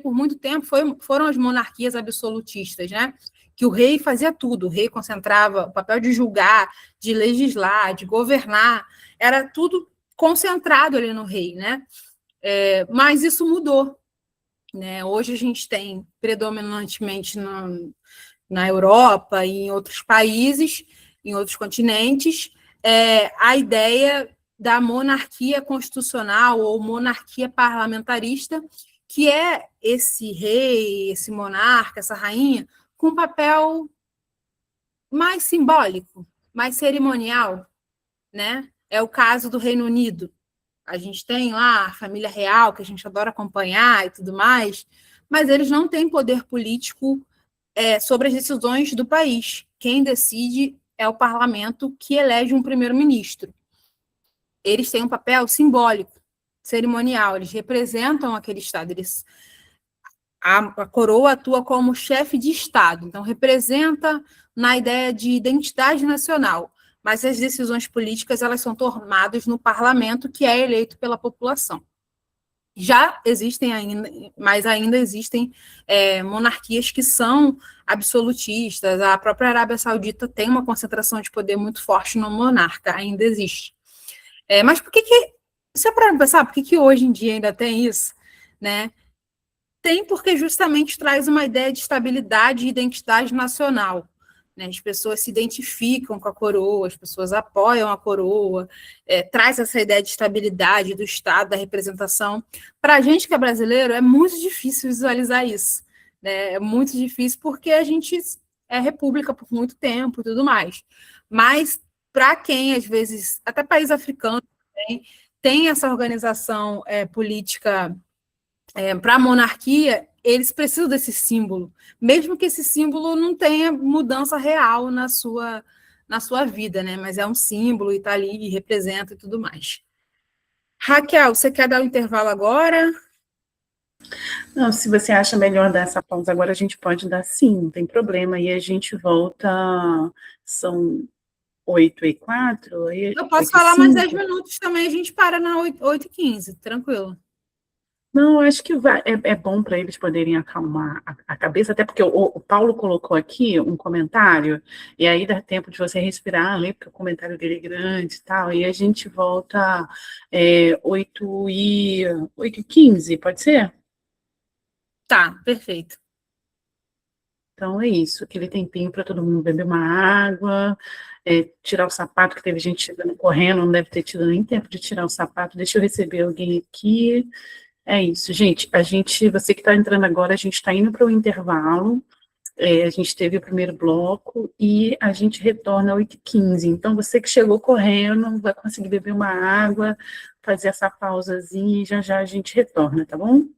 por muito tempo foram as monarquias absolutistas, né? Que o rei fazia tudo, o rei concentrava o papel de julgar, de legislar, de governar, era tudo concentrado ali no rei, né? Mas isso mudou, né? Hoje a gente tem predominantemente na Europa e em outros países, em outros continentes, a ideia da monarquia constitucional ou monarquia parlamentarista, que é esse rei, esse monarca, essa rainha, com um papel mais simbólico, mais cerimonial, né? É o caso do Reino Unido. A gente tem lá a família real, que a gente adora acompanhar e tudo mais, mas eles não têm poder político sobre as decisões do país. Quem decide é o parlamento, que elege um primeiro-ministro. Eles têm um papel simbólico, cerimonial, eles representam aquele Estado, a coroa atua como chefe de Estado, então representa na ideia de identidade nacional, mas as decisões políticas elas são tomadas no parlamento, que é eleito pela população. Já existem ainda, mas ainda existem monarquias que são absolutistas. A própria Arábia Saudita tem uma concentração de poder muito forte no monarca, ainda existe. Mas por que você para pensar, por que hoje em dia ainda tem isso, né? Tem porque justamente traz uma ideia de estabilidade e identidade nacional. Né? As pessoas se identificam com a coroa, as pessoas apoiam a coroa, traz essa ideia de estabilidade do Estado, da representação. Para a gente que é brasileiro, é muito difícil visualizar isso. Né? É muito difícil porque a gente é república por muito tempo e tudo mais. Mas para quem, às vezes, até país africano também, tem essa organização política para a monarquia, eles precisam desse símbolo, mesmo que esse símbolo não tenha mudança real na sua vida, né? Mas é um símbolo e está ali e representa e tudo mais. Raquel, você quer dar um intervalo agora? Não, se você acha melhor dar essa pausa agora, a gente pode dar sim, não tem problema. E a gente volta, são 8h04, aí Eu posso falar mais 10 8h05. minutos também, a gente para na 8h15, tranquilo. Não, eu acho que é bom para eles poderem acalmar a cabeça, até porque o Paulo colocou aqui um comentário, e aí dá tempo de você respirar, ler, porque o comentário dele é grande e tal, e a gente volta 8h15, pode ser? Tá, perfeito. Então é isso, aquele tempinho para todo mundo beber uma água, tirar o sapato, que teve gente chegando correndo, não deve ter tido nem tempo de tirar o sapato, deixa eu receber alguém aqui. É isso, gente. Você que está entrando agora, a gente está indo para o intervalo. A gente teve o primeiro bloco e a gente retorna às 8h15. Então, você que chegou correndo, vai conseguir beber uma água, fazer essa pausazinha e já já a gente retorna, tá bom?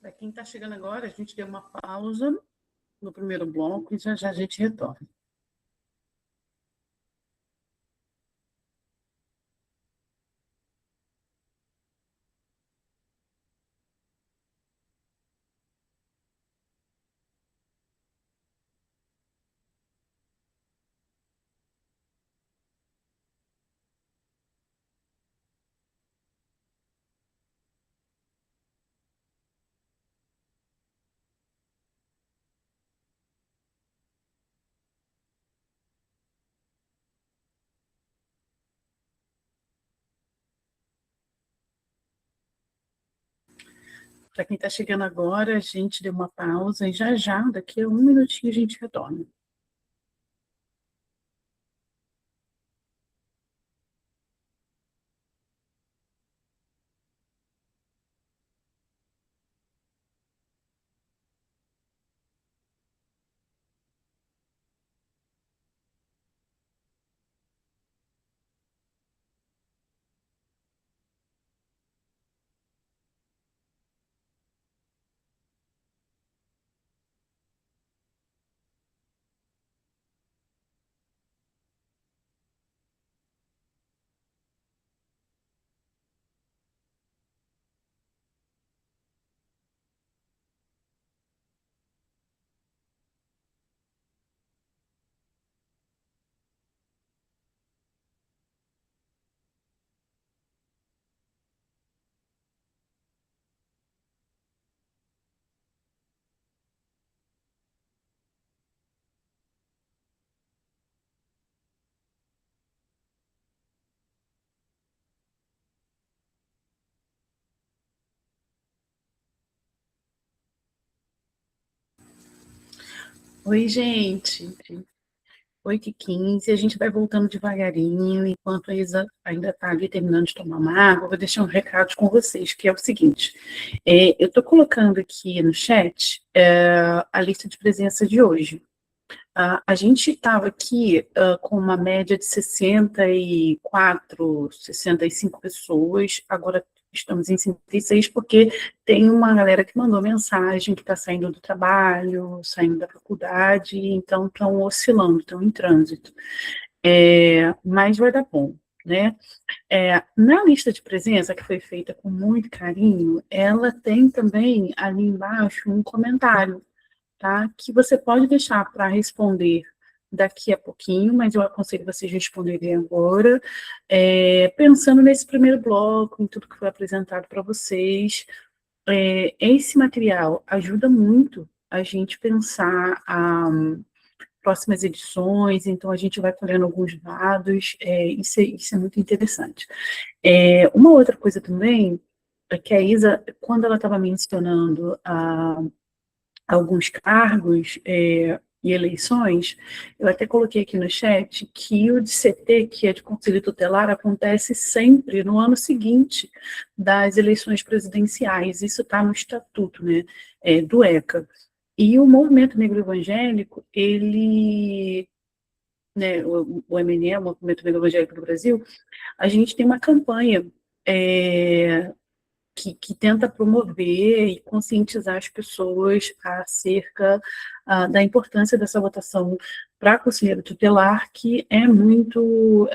Para quem está chegando agora, a gente deu uma pausa no primeiro bloco e já já a gente retorna. Para quem está chegando agora, a gente deu uma pausa e já já, daqui a um minutinho, a gente retorna. Oi, gente. 8h15, a gente vai voltando devagarinho, enquanto a Isa ainda está ali terminando de tomar uma água, eu vou deixar um recado com vocês, que é o seguinte, eu estou colocando aqui no chat a lista de presença de hoje. A gente estava aqui com uma média de 64, 65 pessoas, agora estamos em 56, porque tem uma galera que mandou mensagem que está saindo do trabalho, saindo da faculdade, então estão oscilando, estão em trânsito. Mas vai dar bom, né? Na lista de presença, que foi feita com muito carinho, ela tem também ali embaixo um comentário, tá? Que você pode deixar para responder daqui a pouquinho, mas eu aconselho vocês responderem agora, pensando nesse primeiro bloco, em tudo que foi apresentado para vocês. Esse material ajuda muito a gente pensar próximas edições, então a gente vai colhendo alguns dados, isso é muito interessante. Uma outra coisa também é que a Isa, quando ela estava mencionando alguns cargos e eleições, eu até coloquei aqui no chat que o de CT, que é de Conselho Tutelar, acontece sempre no ano seguinte das eleições presidenciais. Isso está no estatuto, né, do ECA. E o Movimento Negro Evangélico, ele, né, o MNE, o Movimento Negro Evangélico do Brasil, a gente tem uma campanha que tenta promover e conscientizar as pessoas acerca da importância dessa votação para conselheiro tutelar, que é muito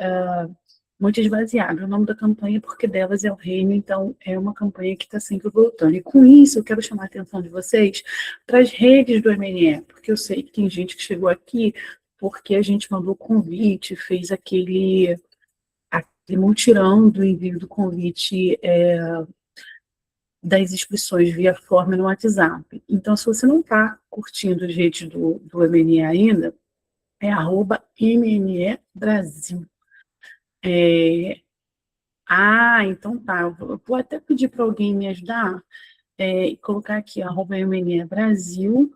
esvaziado. O nome da campanha, porque delas é o reino, então é uma campanha que está sempre voltando. E com isso, eu quero chamar a atenção de vocês para as redes do MNE, porque eu sei que tem gente que chegou aqui porque a gente mandou convite, fez aquele mutirão do envio do convite das inscrições via forma no WhatsApp. Então, se você não está curtindo as redes do MNE ainda, é @MNE Brasil. Então tá. Eu vou até pedir para alguém me ajudar e colocar aqui, @MNE Brasil,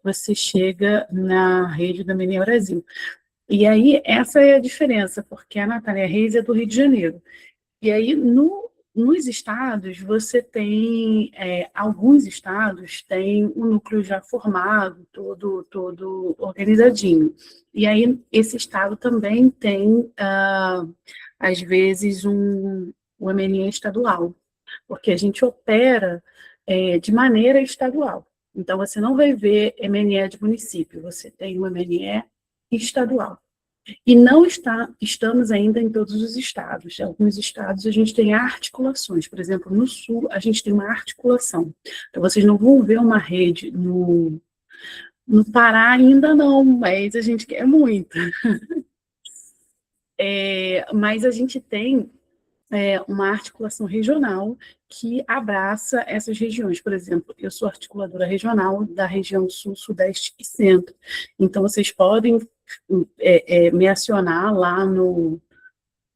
você chega na rede do MNE Brasil. E aí, essa é a diferença, porque a Natália Reis é do Rio de Janeiro. E aí, nos estados, você tem, alguns estados têm um núcleo já formado, todo organizadinho. E aí, esse estado também tem, às vezes, o MNE estadual, porque a gente opera de maneira estadual. Então, você não vai ver MNE de município, você tem um MNE estadual. E não estamos ainda em todos os estados. Em alguns estados a gente tem articulações. Por exemplo, no Sul, a gente tem uma articulação. Então, vocês não vão ver uma rede no Pará ainda não, mas a gente quer muito. Mas a gente tem uma articulação regional que abraça essas regiões. Por exemplo, eu sou articuladora regional da região Sul, Sudeste e Centro. Então, vocês podem me acionar lá no...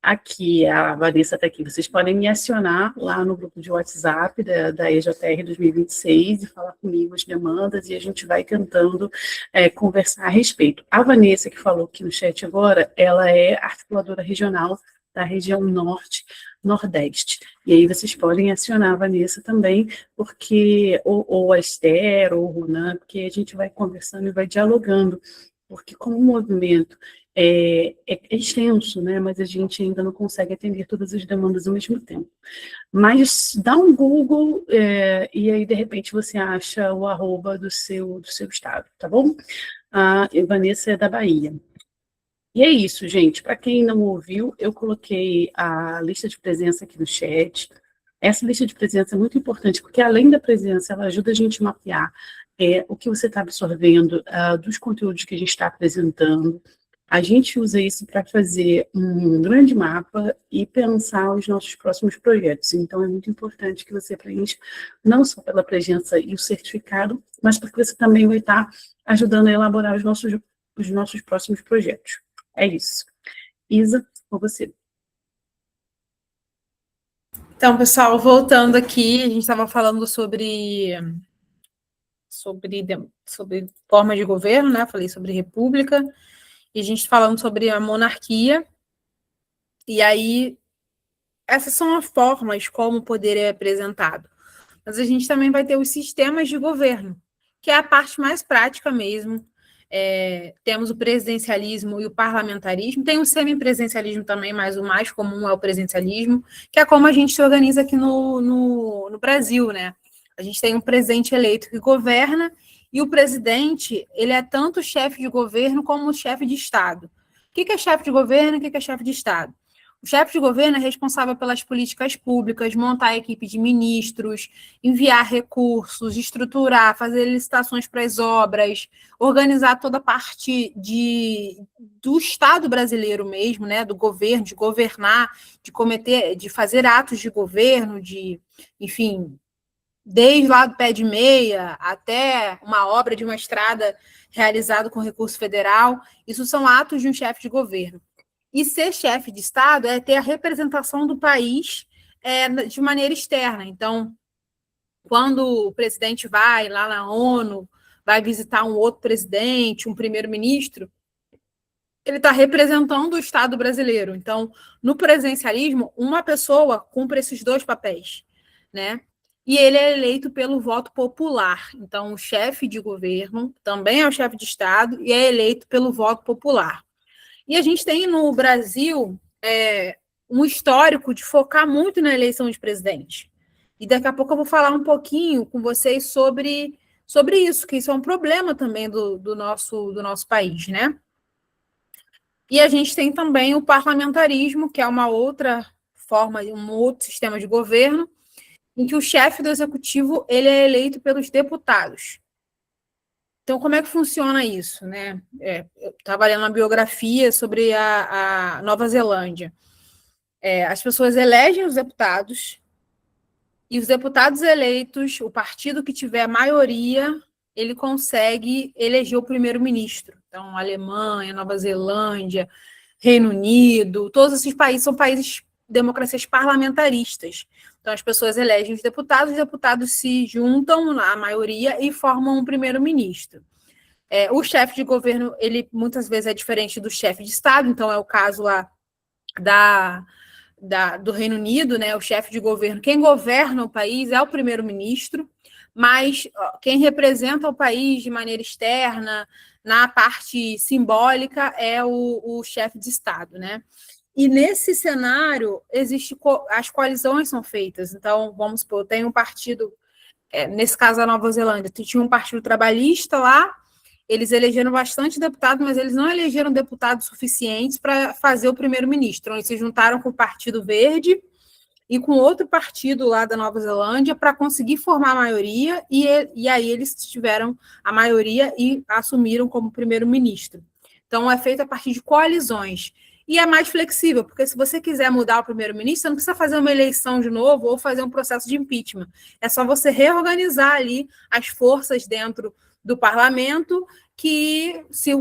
Aqui, a Vanessa está aqui. Vocês podem me acionar lá no grupo de WhatsApp da EJTR 2026 e falar comigo as demandas e a gente vai tentando conversar a respeito. A Vanessa, que falou aqui no chat agora, ela é articuladora regional da região Norte, Nordeste. E aí vocês podem acionar a Vanessa também, porque, ou a Esther, ou o Ronan, porque a gente vai conversando e vai dialogando, porque como o movimento é extenso, né? Mas a gente ainda não consegue atender todas as demandas ao mesmo tempo. Mas dá um Google e aí, de repente, você acha o arroba do seu estado, tá bom? A Vanessa é da Bahia. E é isso, gente. Para quem não ouviu, eu coloquei a lista de presença aqui no chat. Essa lista de presença é muito importante, porque além da presença, ela ajuda a gente a mapear o que você está absorvendo dos conteúdos que a gente está apresentando. A gente usa isso para fazer um grande mapa e pensar os nossos próximos projetos. Então, é muito importante que você preencha, não só pela presença e o certificado, mas porque você também vai estar ajudando a elaborar os nossos próximos projetos. É isso. Isa, com você. Então, pessoal, voltando aqui, a gente estava falando sobre forma de governo, né? Falei sobre república, e a gente falando sobre a monarquia. E aí, essas são as formas como o poder é apresentado. Mas a gente também vai ter os sistemas de governo, que é a parte mais prática mesmo. Temos o presidencialismo e o parlamentarismo, tem o semipresidencialismo também, mas o mais comum é o presidencialismo, que é como a gente se organiza aqui no Brasil, né? A gente tem um presidente eleito que governa, e o presidente, ele é tanto chefe de governo como chefe de Estado. O que é chefe de governo e o que é chefe de Estado? O chefe de governo é responsável pelas políticas públicas, montar a equipe de ministros, enviar recursos, estruturar, fazer licitações para as obras, organizar toda a parte do Estado brasileiro mesmo, né, do governo, de governar, de fazer atos de governo, enfim, desde lá do pé de meia até uma obra de uma estrada realizada com recurso federal. Isso são atos de um chefe de governo. E ser chefe de Estado é ter a representação do país de maneira externa. Então, quando o presidente vai lá na ONU, vai visitar um outro presidente, um primeiro-ministro, ele está representando o Estado brasileiro. Então, no presidencialismo, uma pessoa cumpre esses dois papéis, né? E ele é eleito pelo voto popular. Então, o chefe de governo também é o chefe de Estado e é eleito pelo voto popular. E a gente tem no Brasil um histórico de focar muito na eleição de presidente. E daqui a pouco eu vou falar um pouquinho com vocês sobre isso, que isso é um problema também do nosso país, né? E a gente tem também o parlamentarismo, que é uma outra forma, um outro sistema de governo, em que o chefe do executivo ele é eleito pelos deputados. Então, como é que funciona isso, né? Eu estava lendo uma biografia sobre a Nova Zelândia. As pessoas elegem os deputados e os deputados eleitos, o partido que tiver maioria, ele consegue eleger o primeiro-ministro. Então, Alemanha, Nova Zelândia, Reino Unido, todos esses países são países democracias parlamentaristas. Então, as pessoas elegem os deputados se juntam, a maioria, e formam um primeiro-ministro. O chefe de governo, ele muitas vezes é diferente do chefe de Estado, então é o caso lá do Reino Unido, né? O chefe de governo, quem governa o país é o primeiro-ministro, mas quem representa o país de maneira externa, na parte simbólica, é o chefe de Estado, né? E nesse cenário, as coalizões são feitas. Então, vamos supor, tem um partido nesse caso a Nova Zelândia, tinha um partido trabalhista lá, eles elegeram bastante deputado, mas eles não elegeram deputados suficientes para fazer o primeiro-ministro. Eles se juntaram com o Partido Verde e com outro partido lá da Nova Zelândia para conseguir formar a maioria, e aí eles tiveram a maioria e assumiram como primeiro-ministro. Então, é feito a partir de coalizões. E é mais flexível, porque se você quiser mudar o primeiro-ministro, você não precisa fazer uma eleição de novo ou fazer um processo de impeachment. É só você reorganizar ali as forças dentro do parlamento, que se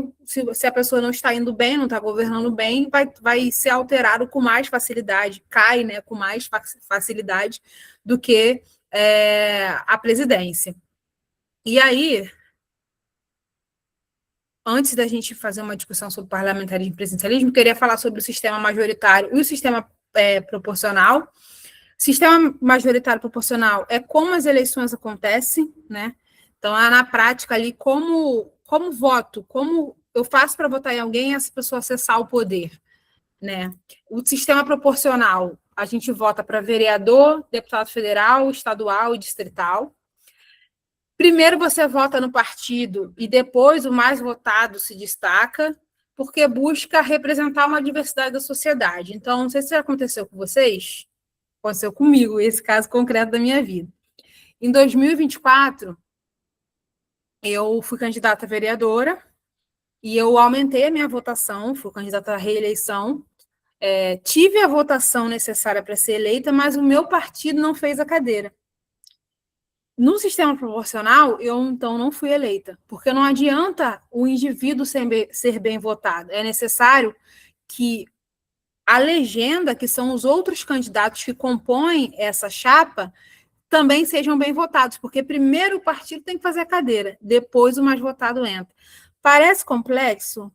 a pessoa não está indo bem, não está governando bem, vai ser alterado com mais facilidade, cai, né, com mais facilidade do que a presidência. E aí, antes da gente fazer uma discussão sobre parlamentarismo e presidencialismo, queria falar sobre o sistema majoritário e o sistema proporcional. Sistema majoritário proporcional é como as eleições acontecem, né? Então, na prática ali, como voto, como eu faço para votar em alguém e essa pessoa acessar o poder, né? O sistema proporcional, a gente vota para vereador, deputado federal, estadual e distrital. Primeiro você vota no partido e depois o mais votado se destaca, porque busca representar uma diversidade da sociedade. Então, não sei se já aconteceu com vocês, aconteceu comigo, esse caso concreto da minha vida. Em 2024, eu fui candidata a vereadora e eu aumentei a minha votação, fui candidata à reeleição, tive a votação necessária para ser eleita, mas o meu partido não fez a cadeira. No sistema proporcional, eu, então, não fui eleita, porque não adianta o indivíduo ser bem votado. É necessário que a legenda, que são os outros candidatos que compõem essa chapa, também sejam bem votados, porque primeiro o partido tem que fazer a cadeira, depois o mais votado entra. Parece complexo?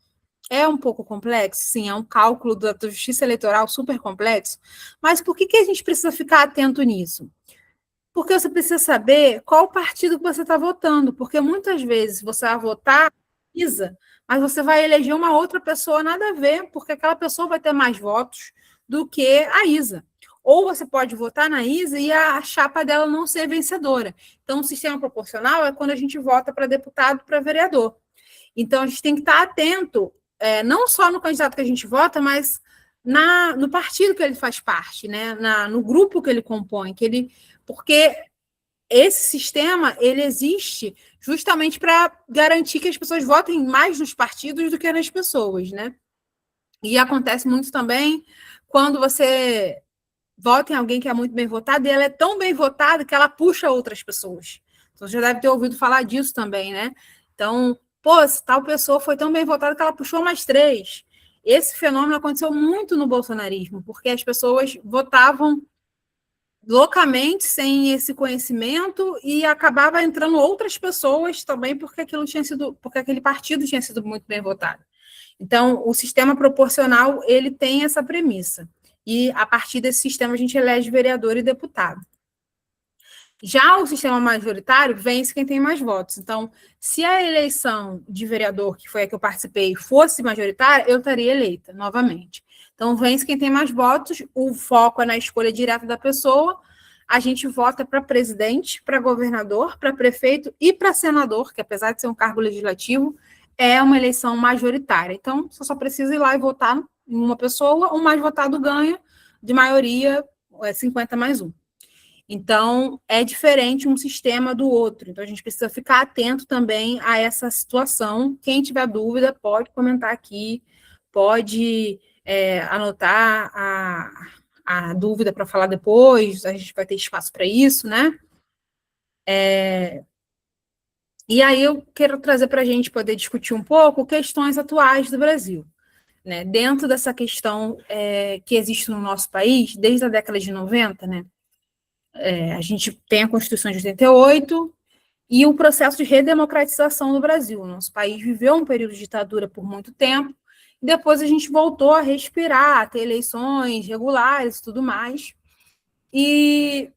É um pouco complexo, sim, é um cálculo da justiça eleitoral super complexo, mas por que a gente precisa ficar atento nisso? Porque você precisa saber qual partido que você está votando, porque muitas vezes você vai votar ISA, mas você vai eleger uma outra pessoa nada a ver, porque aquela pessoa vai ter mais votos do que a ISA. Ou você pode votar na ISA e a chapa dela não ser vencedora. Então, o sistema proporcional é quando a gente vota para deputado, para vereador. Então, a gente tem que estar atento, não só no candidato que a gente vota, mas no partido que ele faz parte, né? No grupo que ele compõe, porque esse sistema ele existe justamente para garantir que as pessoas votem mais nos partidos do que nas pessoas, né? E acontece muito também quando você vota em alguém que é muito bem votado, e ela é tão bem votada que ela puxa outras pessoas. Então, você já deve ter ouvido falar disso também, né? Então, tal pessoa foi tão bem votada que ela puxou mais 3. Esse fenômeno aconteceu muito no bolsonarismo, porque as pessoas votavam loucamente, sem esse conhecimento, e acabava entrando outras pessoas também, porque aquele partido tinha sido muito bem votado. Então, o sistema proporcional, ele tem essa premissa. E, a partir desse sistema, a gente elege vereador e deputado. Já o sistema majoritário vence quem tem mais votos. Então, se a eleição de vereador, que foi a que eu participei, fosse majoritária, eu estaria eleita novamente. Então, vence quem tem mais votos, o foco é na escolha direta da pessoa, a gente vota para presidente, para governador, para prefeito e para senador, que apesar de ser um cargo legislativo, é uma eleição majoritária. Então, você só precisa ir lá e votar em uma pessoa, o mais votado ganha, de maioria, 50+1. Então, é diferente um sistema do outro. Então, a gente precisa ficar atento também a essa situação. Quem tiver dúvida, pode comentar aqui, pode anotar a dúvida para falar depois, a gente vai ter espaço para isso, né? E aí eu quero trazer para a gente poder discutir um pouco questões atuais do Brasil. Né? Dentro dessa questão que existe no nosso país, desde a década de 90, né? A gente tem a Constituição de 88 e o processo de redemocratização do Brasil. O nosso país viveu um período de ditadura por muito tempo, e depois a gente voltou a respirar, a ter eleições regulares e tudo mais. E,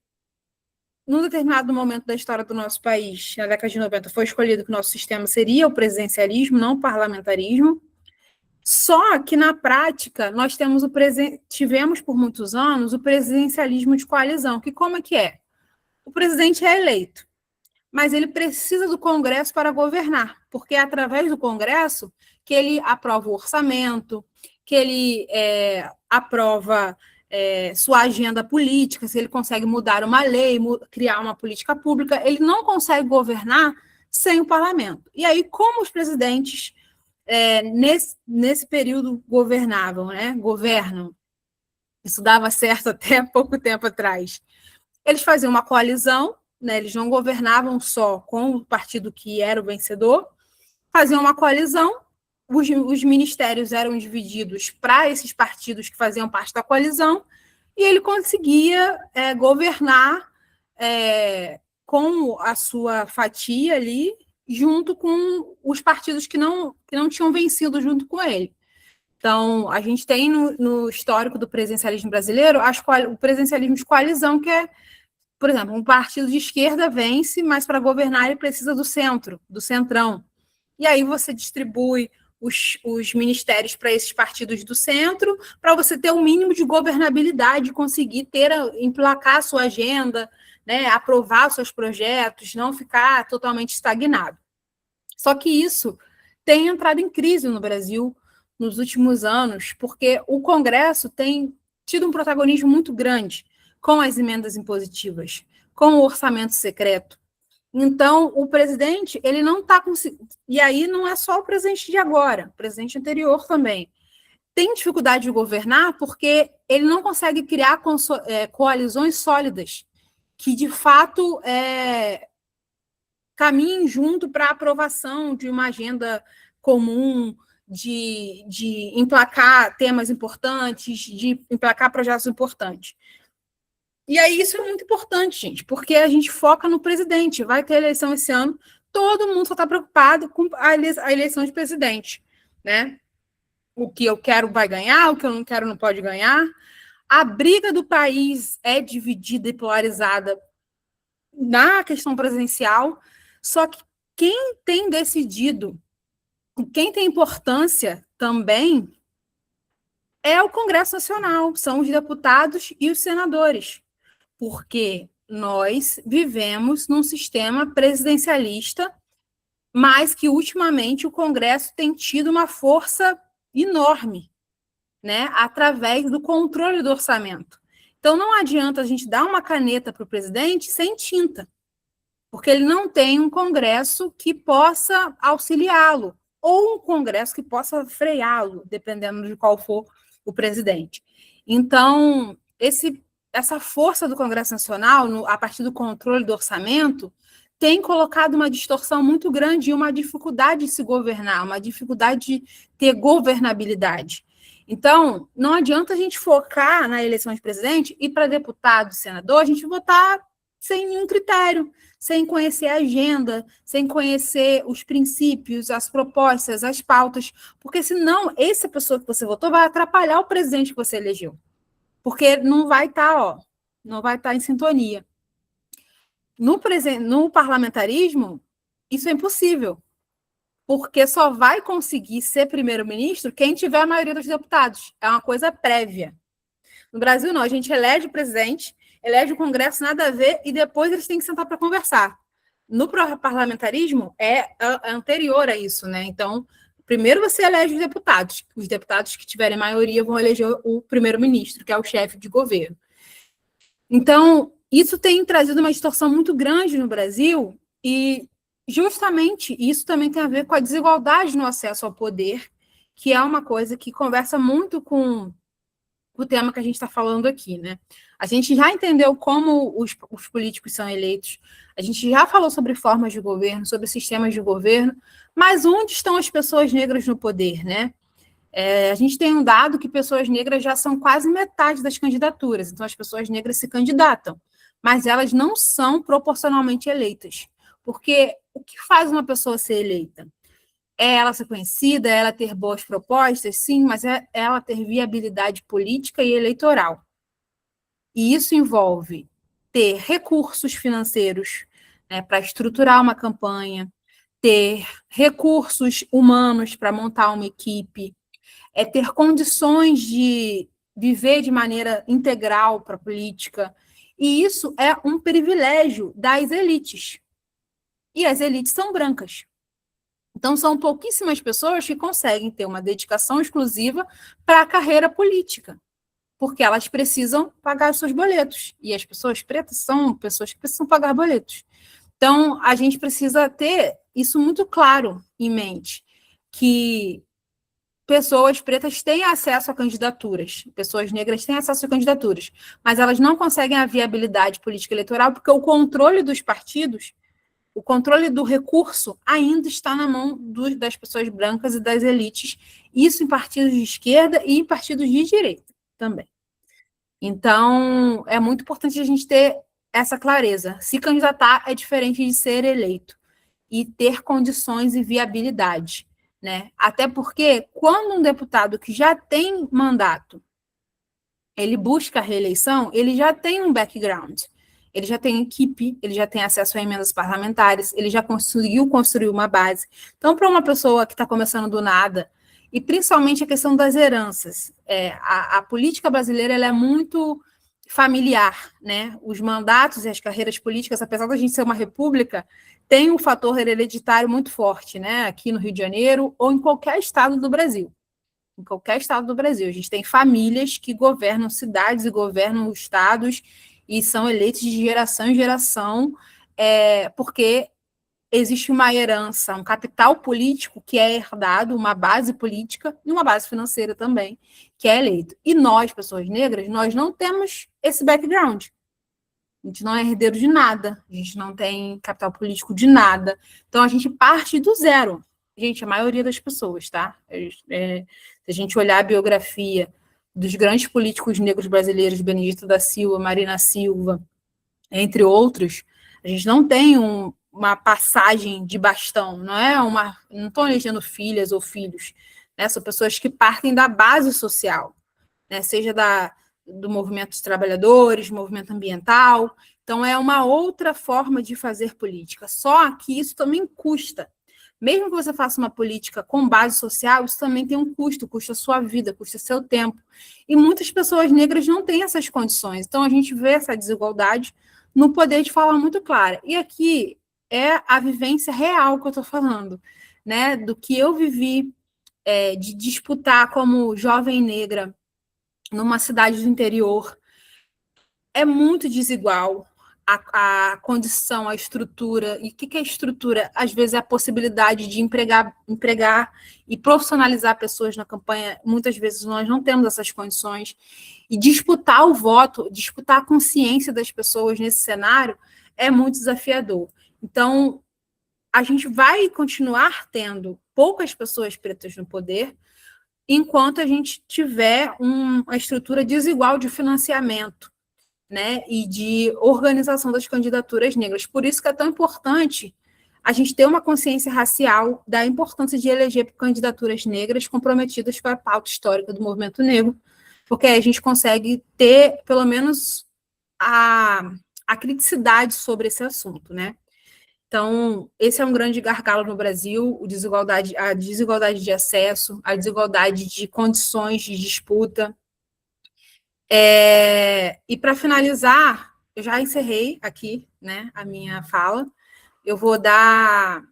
num determinado momento da história do nosso país, na década de 90, foi escolhido que o nosso sistema seria o presidencialismo, não o parlamentarismo. Só que, na prática, nós tivemos por muitos anos o presidencialismo de coalizão, que como é que é? O presidente é eleito, mas ele precisa do Congresso para governar, porque é através do Congresso que ele aprova o orçamento, que ele aprova sua agenda política, se ele consegue mudar uma lei, criar uma política pública. Ele não consegue governar sem o parlamento. E aí, como os presidentes nesse período governavam, né? Governam, isso dava certo até pouco tempo atrás. Eles faziam uma coalizão, né? Eles não governavam só com o partido que era o vencedor, faziam uma coalizão, os ministérios eram divididos para esses partidos que faziam parte da coalizão, e ele conseguia governar com a sua fatia ali, junto com os partidos que não tinham vencido junto com ele. Então, a gente tem no histórico do presidencialismo brasileiro o presidencialismo de coalizão, que é, por exemplo, um partido de esquerda vence, mas para governar ele precisa do centro, do centrão. E aí você distribui os ministérios para esses partidos do centro, para você ter o mínimo de governabilidade, conseguir emplacar a sua agenda, né, aprovar os seus projetos, não ficar totalmente estagnado. Só que isso tem entrado em crise no Brasil nos últimos anos, porque o Congresso tem tido um protagonismo muito grande com as emendas impositivas, com o orçamento secreto. Então, o presidente, ele não está conseguindo... E aí não é só o presidente de agora, o presidente anterior também. Tem dificuldade de governar porque ele não consegue criar coalizões sólidas que, de fato, caminhem junto para a aprovação de uma agenda comum, de emplacar temas importantes, de emplacar projetos importantes. E aí isso é muito importante, gente, porque a gente foca no presidente. Vai ter eleição esse ano, todo mundo só está preocupado com a eleição de presidente, né? O que eu quero vai ganhar, o que eu não quero não pode ganhar. A briga do país é dividida e polarizada na questão presidencial, só que quem tem decidido, quem tem importância também é o Congresso Nacional, são os deputados e os senadores, porque nós vivemos num sistema presidencialista, mas que ultimamente o Congresso tem tido uma força enorme, né, através do controle do orçamento. Então não adianta a gente dar uma caneta para o presidente sem tinta, porque ele não tem um Congresso que possa auxiliá-lo, ou um Congresso que possa freá-lo, dependendo de qual for o presidente. Então, essa força do Congresso Nacional, a partir do controle do orçamento, tem colocado uma distorção muito grande e uma dificuldade de se governar, uma dificuldade de ter governabilidade. Então, não adianta a gente focar na eleição de presidente e para deputado, senador, a gente votar sem nenhum critério, sem conhecer a agenda, sem conhecer os princípios, as propostas, as pautas, porque senão essa pessoa que você votou vai atrapalhar o presidente que você elegeu, porque não vai estar, não vai estar em sintonia. No parlamentarismo, isso é impossível, porque só vai conseguir ser primeiro-ministro quem tiver a maioria dos deputados. É uma coisa prévia. No Brasil, não. A gente elege o presidente, elege o Congresso, nada a ver, e depois eles têm que sentar para conversar. No parlamentarismo, é anterior a isso, né? Então, primeiro você elege os deputados que tiverem maioria vão eleger o primeiro-ministro, que é o chefe de governo. Então, isso tem trazido uma distorção muito grande no Brasil, e justamente isso também tem a ver com a desigualdade no acesso ao poder, que é uma coisa que conversa muito com o tema que a gente está falando aqui, né? A gente já entendeu como os políticos são eleitos, a gente já falou sobre formas de governo, sobre sistemas de governo, mas onde estão as pessoas negras no poder, né? A gente tem um dado que pessoas negras já são quase metade das candidaturas, então as pessoas negras se candidatam, mas elas não são proporcionalmente eleitas, porque o que faz uma pessoa ser eleita? É ela ser conhecida, é ela ter boas propostas, sim, mas é ela ter viabilidade política e eleitoral. E isso envolve ter recursos financeiros, né, para estruturar uma campanha, ter recursos humanos para montar uma equipe, ter condições de viver de maneira integral para a política. E isso é um privilégio das elites. e as elites são brancas. Então, são pouquíssimas pessoas que conseguem ter uma dedicação exclusiva para a carreira política, porque elas precisam pagar os seus boletos. E as pessoas pretas são pessoas que precisam pagar boletos. Então, a gente precisa ter isso muito claro em mente, que pessoas pretas têm acesso a candidaturas, pessoas negras têm acesso a candidaturas, mas elas não conseguem a viabilidade política eleitoral porque o controle dos partidos, o controle do recurso ainda está na mão das pessoas brancas e das elites, isso em partidos de esquerda e em partidos de direita também. Então, é muito importante a gente ter essa clareza. Se candidatar é diferente de ser eleito e ter condições e viabilidade, né? Até porque, quando um deputado que já tem mandato, ele busca a reeleição, ele já tem um background, ele já tem equipe, ele já tem acesso a emendas parlamentares, ele já conseguiu construir uma base. Então, para uma pessoa que está começando do nada, e principalmente a questão das heranças, a política brasileira ela é muito familiar, né? Os mandatos e as carreiras políticas, apesar da gente ser uma república, tem um fator hereditário muito forte, né? Aqui no Rio de Janeiro ou em qualquer estado do Brasil. Em qualquer estado do Brasil. A gente tem famílias que governam cidades e governam estados e são eleitos de geração em geração, porque existe uma herança, um capital político que é herdado, uma base política e uma base financeira também, que é eleito. E nós, pessoas negras, nós não temos esse background. A gente não é herdeiro de nada, a gente não tem capital político de nada. Então, a gente parte do zero. Gente, a maioria das pessoas, tá? Se a gente olhar a biografia dos grandes políticos negros brasileiros, Benedito da Silva, Marina Silva, entre outros, a gente não tem uma passagem de bastão, não estão elegendo filhas ou filhos, né? São pessoas que partem da base social, né? Seja do movimento dos trabalhadores, movimento ambiental. Então, é uma outra forma de fazer política. Só que isso também custa. Mesmo que você faça uma política com base social, isso também tem um custo, custa a sua vida, custa seu tempo. E muitas pessoas negras não têm essas condições. Então, a gente vê essa desigualdade no poder de fala muito clara. E aqui é a vivência real que eu estou falando, né? Do que eu vivi, de disputar como jovem negra numa cidade do interior. É muito desigual a condição, a estrutura. E o que é estrutura? Às vezes é a possibilidade de empregar e profissionalizar pessoas na campanha. Muitas vezes nós não temos essas condições. E disputar o voto, disputar a consciência das pessoas nesse cenário é muito desafiador. Então, a gente vai continuar tendo poucas pessoas pretas no poder, enquanto a gente tiver uma estrutura desigual de financiamento, né, e de organização das candidaturas negras. Por isso que é tão importante a gente ter uma consciência racial da importância de eleger candidaturas negras comprometidas com a pauta histórica do movimento negro, porque aí a gente consegue ter, pelo menos, a criticidade sobre esse assunto, né? Então, esse é um grande gargalo no Brasil, a desigualdade de acesso, a desigualdade de condições de disputa. E para finalizar, eu já encerrei aqui, né, a minha fala. Eu vou dar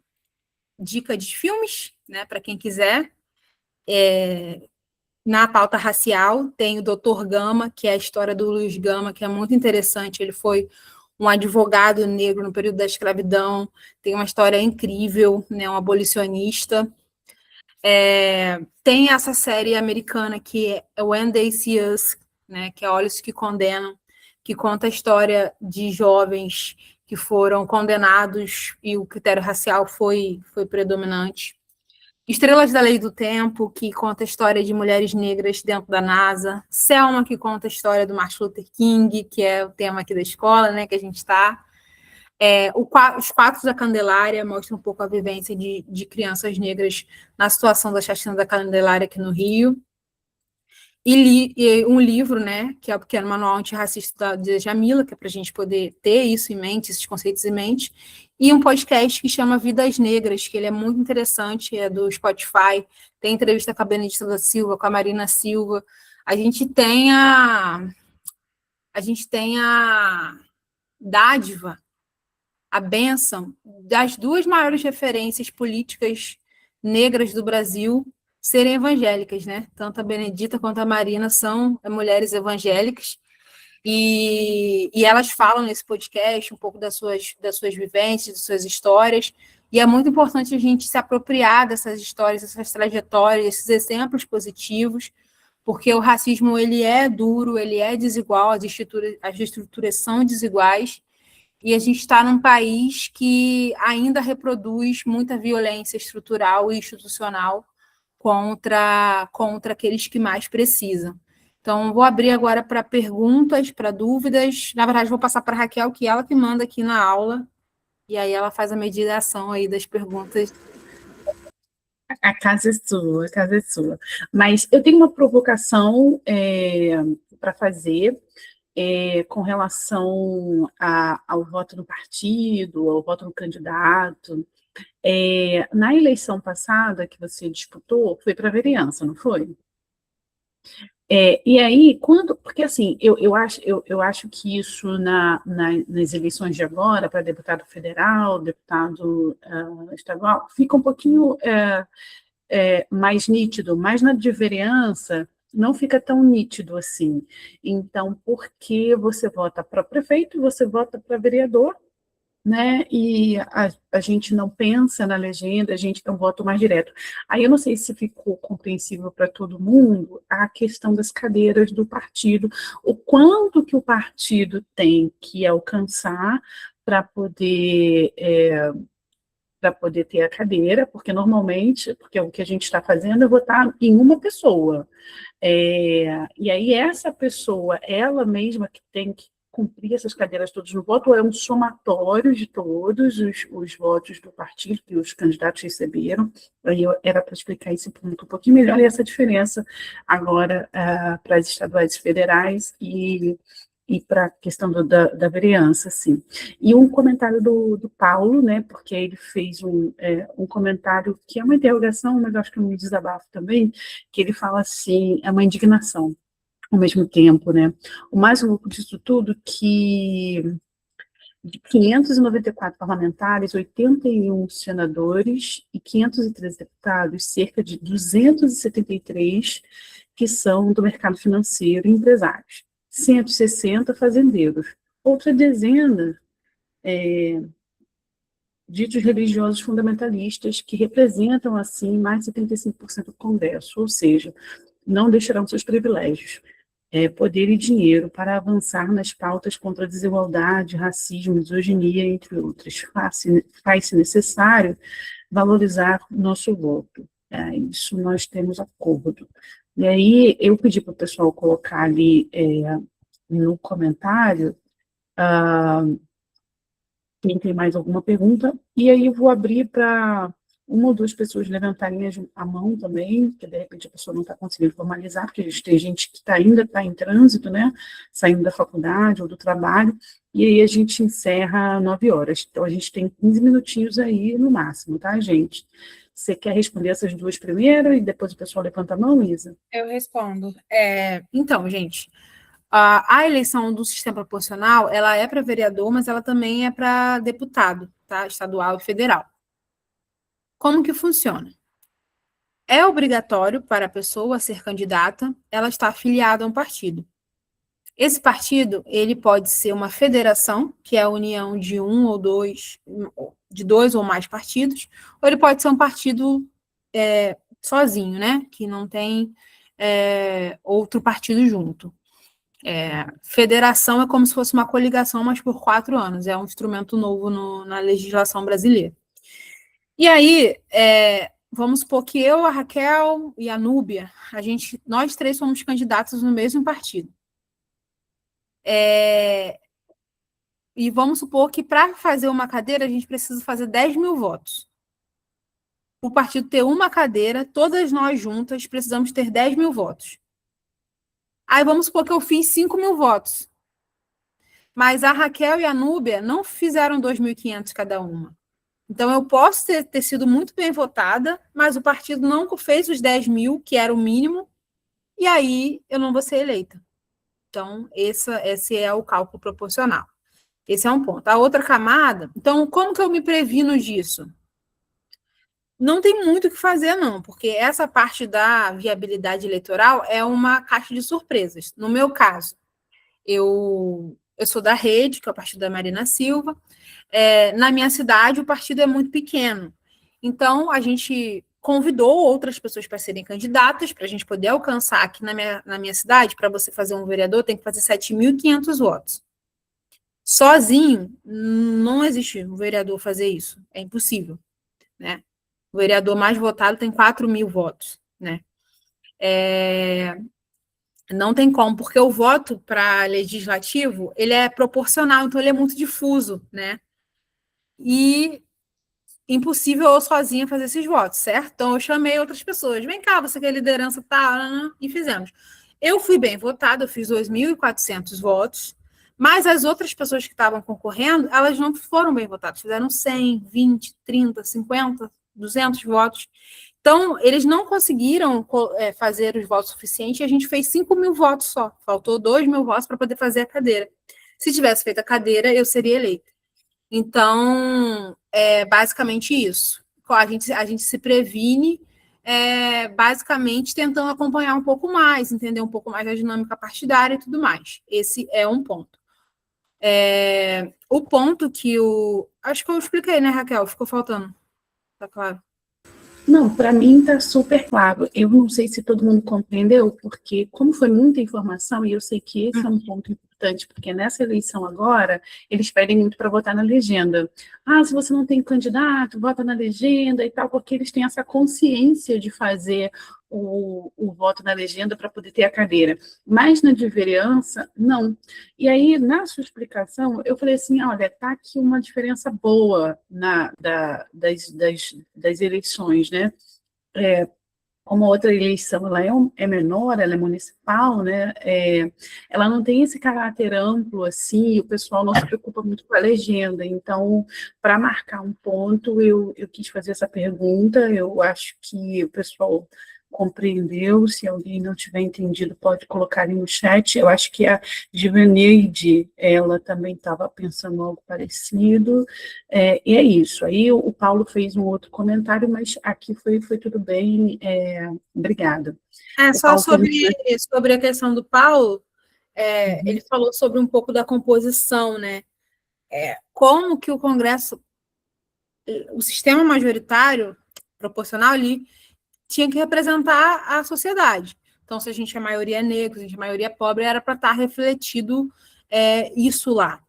dica de filmes, né, para quem quiser. Na pauta racial, tem o Dr. Gama, que é a história do Luiz Gama, que é muito interessante. Ele foi um advogado negro no período da escravidão, tem uma história incrível, né, um abolicionista. Tem essa série americana que é When They See Us, né, que é Olhos que Condenam, que conta a história de jovens que foram condenados e o critério racial foi predominante. Estrelas da Lei do Tempo, que conta a história de mulheres negras dentro da NASA. Selma, que conta a história do Martin Luther King, que é o tema aqui da escola, né, que a gente está. Os Quatro da Candelária mostra um pouco a vivência de crianças negras na situação da chacina da Candelária aqui no Rio. E um livro, né, que é o Pequeno Manual Antirracista da Jamila, que é para a gente poder ter isso em mente, esses conceitos em mente, e um podcast que chama Vidas Negras, que ele é muito interessante, é do Spotify, tem entrevista com a Benedita da Silva, com a Marina Silva. A gente tem a dádiva a bênção das duas maiores referências políticas negras do Brasil serem evangélicas, né? Tanto a Benedita quanto a Marina são mulheres evangélicas, e elas falam nesse podcast um pouco das suas vivências, das suas histórias, e é muito importante a gente se apropriar dessas histórias, dessas trajetórias, esses exemplos positivos, porque o racismo ele é duro, ele é desigual, as estruturas são desiguais, e a gente está num país que ainda reproduz muita violência estrutural e institucional contra aqueles que mais precisam. Então, vou abrir agora para perguntas, para dúvidas. Na verdade, vou passar para a Raquel, que ela que manda aqui na aula, e aí ela faz a mediação aí das perguntas. A casa é sua, a casa é sua. Mas eu tenho uma provocação para fazer com relação ao voto no partido, ao voto no candidato. Na eleição passada que você disputou, foi para vereança, não foi? E aí, porque assim, eu acho que isso nas eleições de agora, para deputado federal, deputado estadual, fica um pouquinho mais nítido, mas na de vereança não fica tão nítido assim. Então, porque você vota para prefeito, você vota para vereador, né? E a gente não pensa na legenda, a gente tem um voto mais direto. Aí eu não sei se ficou compreensível para todo mundo a questão das cadeiras do partido, o quanto que o partido tem que alcançar para poder ter a cadeira, porque normalmente, porque o que a gente está fazendo é votar em uma pessoa. E aí essa pessoa, ela mesma que tem que cumprir essas cadeiras todas no voto, é um somatório de todos os votos do partido que os candidatos receberam. Aí era para explicar esse ponto um pouquinho melhor, e essa diferença agora para as estaduais e federais e para a questão da vereança, assim. E um comentário do Paulo, né, porque ele fez um comentário que é uma interrogação, mas acho que é um desabafo também, que ele fala assim, é uma indignação ao mesmo tempo, né. O mais louco disso tudo que de 594 parlamentares, 81 senadores e 513 deputados, cerca de 273 que são do mercado financeiro e empresários, 160 fazendeiros, outra dezena ditos religiosos fundamentalistas que representam, assim, mais de 75% do Congresso, ou seja, não deixarão seus privilégios, poder e dinheiro para avançar nas pautas contra a desigualdade, racismo, misoginia, entre outras. Faz-se necessário valorizar o nosso voto. Isso nós temos acordo. E aí eu pedi para o pessoal colocar ali no comentário quem tem mais alguma pergunta, e aí eu vou abrir para uma ou duas pessoas levantarem a mão também, porque de repente a pessoa não está conseguindo formalizar, porque tem gente que ainda está em trânsito, né, saindo da faculdade ou do trabalho, e aí a gente encerra 9 horas. Então a gente tem 15 minutinhos aí no máximo, tá, gente? Você quer responder essas duas primeiro e depois o pessoal levanta a mão, Isa? Eu respondo. Então, gente, a eleição do sistema proporcional, ela é para vereador, mas ela também é para deputado, tá? Estadual e federal. Como que funciona? É obrigatório para a pessoa ser candidata, ela está afiliada a um partido. Esse partido, ele pode ser uma federação, que é a união de de dois ou mais partidos, ou ele pode ser um partido sozinho, né? Que não tem outro partido junto. Federação é como se fosse uma coligação, mas por 4 anos. É um instrumento novo na legislação brasileira. E aí, vamos supor que eu, a Raquel e a Núbia, nós três somos candidatos no mesmo partido. E vamos supor que para fazer uma cadeira, a gente precisa fazer 10 mil votos. O partido ter uma cadeira, todas nós juntas precisamos ter 10 mil votos. Aí vamos supor que eu fiz 5 mil votos. Mas a Raquel e a Núbia não fizeram 2.500 cada uma. Então, eu posso ter sido muito bem votada, mas o partido não fez os 10 mil, que era o mínimo, e aí eu não vou ser eleita. Então, esse é o cálculo proporcional. Esse é um ponto. A outra camada, então, como que eu me previno disso? Não tem muito o que fazer, não, porque essa parte da viabilidade eleitoral é uma caixa de surpresas. No meu caso, eu sou da Rede, que é o partido da Marina Silva. Na minha cidade, o partido é muito pequeno. Então, a gente convidou outras pessoas para serem candidatas, para a gente poder alcançar aqui na minha cidade, para você fazer um vereador, tem que fazer 7.500 votos. Sozinho, não existe um vereador fazer isso. É impossível, né? O vereador mais votado tem 4.000 votos, né? Não tem como, porque o voto para legislativo, ele é proporcional, então ele é muito difuso, né? E impossível eu sozinha fazer esses votos, certo? Então eu chamei outras pessoas, vem cá, você quer liderança, tá? E fizemos. Eu fui bem votada, eu fiz 2.400 votos, mas as outras pessoas que estavam concorrendo, elas não foram bem votadas, fizeram 100, 20, 30, 50, 200 votos. Então, eles não conseguiram fazer os votos suficientes e a gente fez 5.000 votos só. Faltou 2.000 votos para poder fazer a cadeira. Se tivesse feito a cadeira, eu seria eleita. Então, é basicamente isso. A gente se previne, basicamente tentando acompanhar um pouco mais, entender um pouco mais da dinâmica partidária e tudo mais. Esse é um ponto. O ponto que acho que eu expliquei, né, Raquel? Ficou faltando. Tá claro? Não, para mim está super claro. Eu não sei se todo mundo compreendeu, porque como foi muita informação, e eu sei que esse é um ponto importante, porque nessa eleição agora, eles pedem muito para votar na legenda. Ah, se você não tem candidato, vota na legenda e tal, porque eles têm essa consciência de fazer o voto na legenda para poder ter a cadeira. Mas na de vereança, não. E aí, na sua explicação, eu falei assim, olha, está aqui uma diferença boa das eleições, né? Como a outra eleição ela é menor, ela é municipal, né? Ela não tem esse caráter amplo assim, o pessoal não se preocupa muito com a legenda. Então, para marcar um ponto, eu quis fazer essa pergunta. Eu acho que o pessoal compreendeu. Se alguém não tiver entendido, pode colocar aí no chat. Eu acho que a Givaneide, ela também estava pensando algo parecido. E é isso. Aí o Paulo fez um outro comentário, mas aqui foi tudo bem. Obrigada. Só sobre a questão do Paulo, ele falou sobre um pouco da composição, né? Como que o Congresso, o sistema majoritário, proporcional ali, tinha que representar a sociedade. Então, se a gente é maioria negra, se a gente é maioria pobre, era para estar refletido isso lá.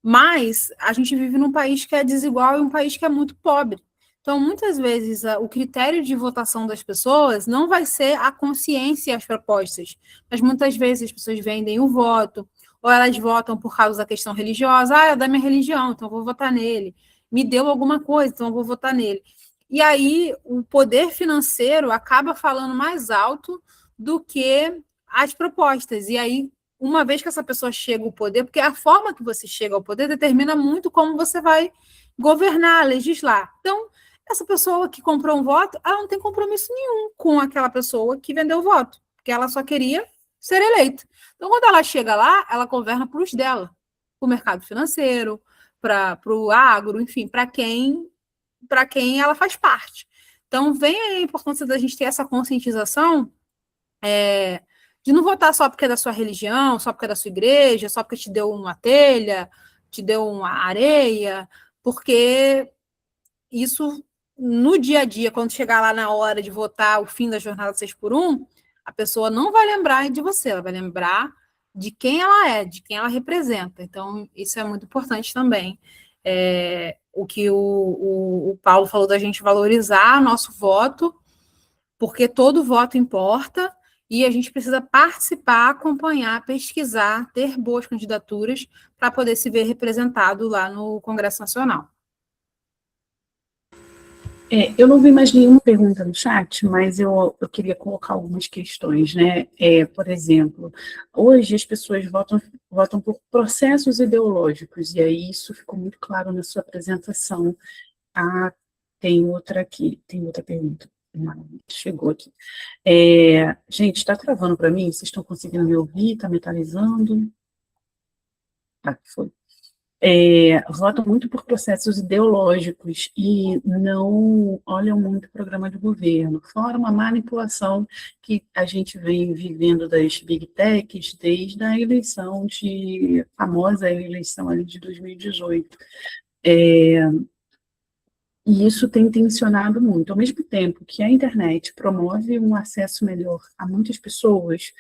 Mas a gente vive num país que é desigual e um país que é muito pobre. Então, muitas vezes, o critério de votação das pessoas não vai ser a consciência e as propostas, mas muitas vezes as pessoas vendem o voto, ou elas votam por causa da questão religiosa. É da minha religião, então eu vou votar nele. Me deu alguma coisa, então eu vou votar nele. E aí, o poder financeiro acaba falando mais alto do que as propostas. E aí, uma vez que essa pessoa chega ao poder, porque a forma que você chega ao poder determina muito como você vai governar, legislar. Então, essa pessoa que comprou um voto, ela não tem compromisso nenhum com aquela pessoa que vendeu o voto, porque ela só queria ser eleita. Então, quando ela chega lá, ela governa para os dela, para o mercado financeiro, para o agro, enfim, para quem ela faz parte. Então, vem aí a importância da gente ter essa conscientização de não votar só porque é da sua religião, só porque é da sua igreja, só porque te deu uma telha, te deu uma areia, porque isso, no dia a dia, quando chegar lá na hora de votar o fim da jornada 6x1, a pessoa não vai lembrar de você, ela vai lembrar de quem ela é, de quem ela representa. Então, isso é muito importante também. O que o Paulo falou da gente valorizar nosso voto, porque todo voto importa, e a gente precisa participar, acompanhar, pesquisar, ter boas candidaturas para poder se ver representado lá no Congresso Nacional. Eu não vi mais nenhuma pergunta no chat, mas eu queria colocar algumas questões, né? Por exemplo, hoje as pessoas votam por processos ideológicos, e aí isso ficou muito claro na sua apresentação. Tem outra pergunta. Não, chegou aqui. Gente, está travando para mim? Vocês estão conseguindo me ouvir? Está metalizando? Foi. votam muito por processos ideológicos e não olham muito o programa de governo, fora uma manipulação que a gente vem vivendo das big techs desde a eleição famosa eleição ali de 2018. E isso tem tensionado muito. Ao mesmo tempo que a internet promove um acesso melhor a muitas pessoas,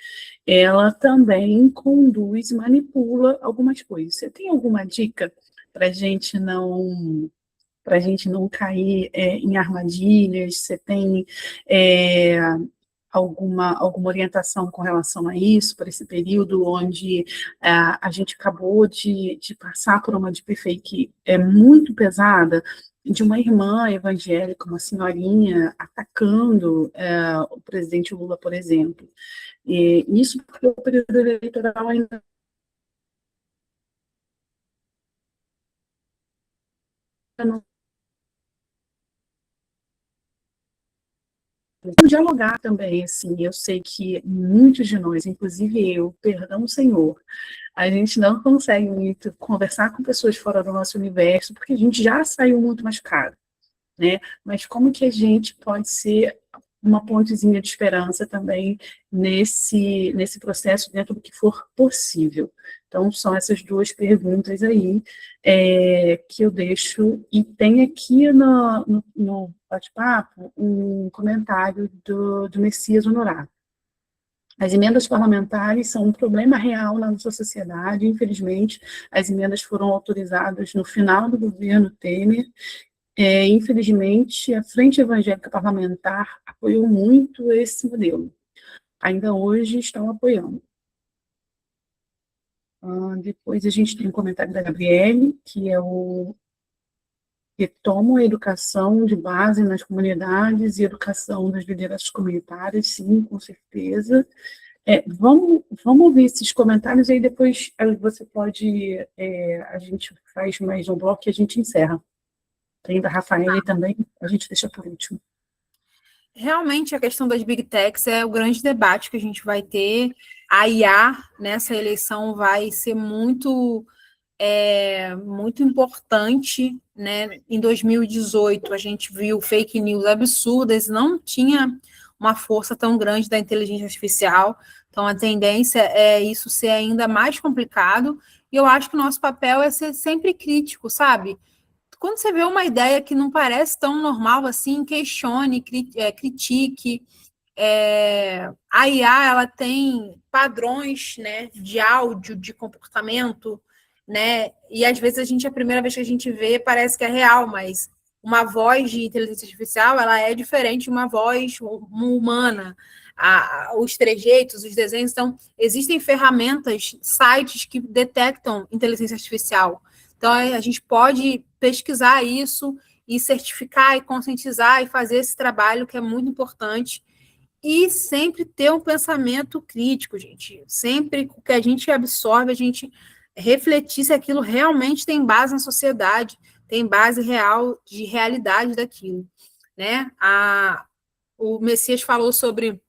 ela também conduz, manipula algumas coisas. Você tem alguma dica para a gente não cair em armadilhas? Você tem é, alguma orientação com relação a isso, para esse período onde a gente acabou de passar por uma deepfake muito pesada, de uma irmã evangélica, uma senhorinha, atacando o presidente Lula, por exemplo. E isso porque o período eleitoral ainda não dialogar também, assim, eu sei que muitos de nós, inclusive eu, perdão, Senhor, a gente não consegue muito conversar com pessoas fora do nosso universo, porque a gente já saiu muito machucado, né? Mas como que a gente pode ser uma pontezinha de esperança também nesse processo, dentro do que for possível? Então, são essas duas perguntas aí que eu deixo, e tem aqui no bate-papo um comentário do Messias Honorato. As emendas parlamentares são um problema real na nossa sociedade. Infelizmente, as emendas foram autorizadas no final do governo Temer. Infelizmente, a Frente Evangélica Parlamentar apoiou muito esse modelo. Ainda hoje estão apoiando. Depois a gente tem um comentário da Gabriele, que é o retomo a educação de base nas comunidades e educação das lideranças comunitárias, sim, com certeza. Vamos ouvir esses comentários e aí depois você pode, a gente faz mais um bloco e a gente encerra. Tem da Rafaela também, a gente deixa por último. Realmente, a questão das Big Techs é o grande debate que a gente vai ter. A IA, nessa eleição, vai ser muito importante, né? Em 2018, a gente viu fake news absurdas, não tinha uma força tão grande da inteligência artificial, então a tendência é isso ser ainda mais complicado, e eu acho que o nosso papel é ser sempre crítico, sabe? Quando você vê uma ideia que não parece tão normal assim, questione, critique. A IA, ela tem padrões, né, de áudio, de comportamento, né, e às vezes a primeira vez que a gente vê, parece que é real, mas uma voz de inteligência artificial, ela é diferente de uma voz humana. Os trejeitos, os desenhos, então, existem ferramentas, sites que detectam inteligência artificial. Então, a gente pode pesquisar isso e certificar e conscientizar e fazer esse trabalho que é muito importante. E sempre ter um pensamento crítico, gente. Sempre o que a gente absorve, a gente refletir se aquilo realmente tem base na sociedade, tem base real de realidade daquilo, né? O Messias falou sobre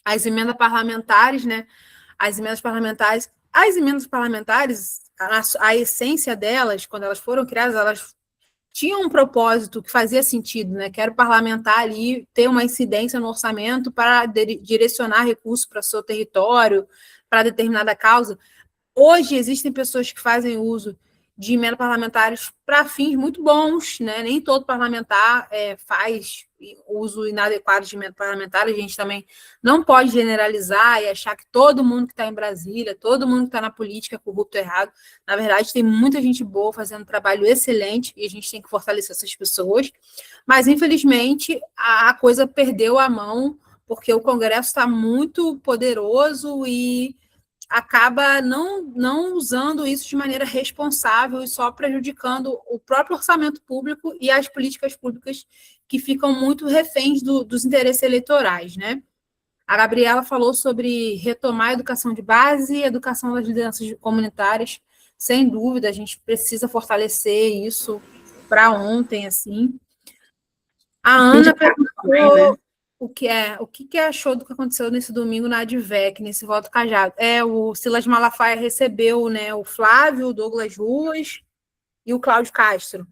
as emendas parlamentares, né? As emendas parlamentares, a essência delas, quando elas foram criadas, elas tinham um propósito que fazia sentido, né? Que era o parlamentar ali ter uma incidência no orçamento para direcionar recursos para o seu território, para determinada causa. Hoje existem pessoas que fazem uso de emendas parlamentares para fins muito bons, né? Nem todo parlamentar faz uso inadequado de emenda parlamentar. A gente também não pode generalizar e achar que todo mundo que está em Brasília, todo mundo que está na política é corrupto, errado. Na verdade, tem muita gente boa fazendo um trabalho excelente e a gente tem que fortalecer essas pessoas. Mas, infelizmente, a coisa perdeu a mão porque o Congresso está muito poderoso e acaba não usando isso de maneira responsável e só prejudicando o próprio orçamento público e as políticas públicas que ficam muito reféns dos interesses eleitorais, né? A Gabriela falou sobre retomar a educação de base e a educação das lideranças comunitárias. Sem dúvida, a gente precisa fortalecer isso para ontem, assim. A Ana perguntou o que achou do que aconteceu nesse domingo na ADVEC, nesse voto cajado. O Silas Malafaia recebeu, né, o Flávio, o Douglas Ruas, e o Cláudio Castro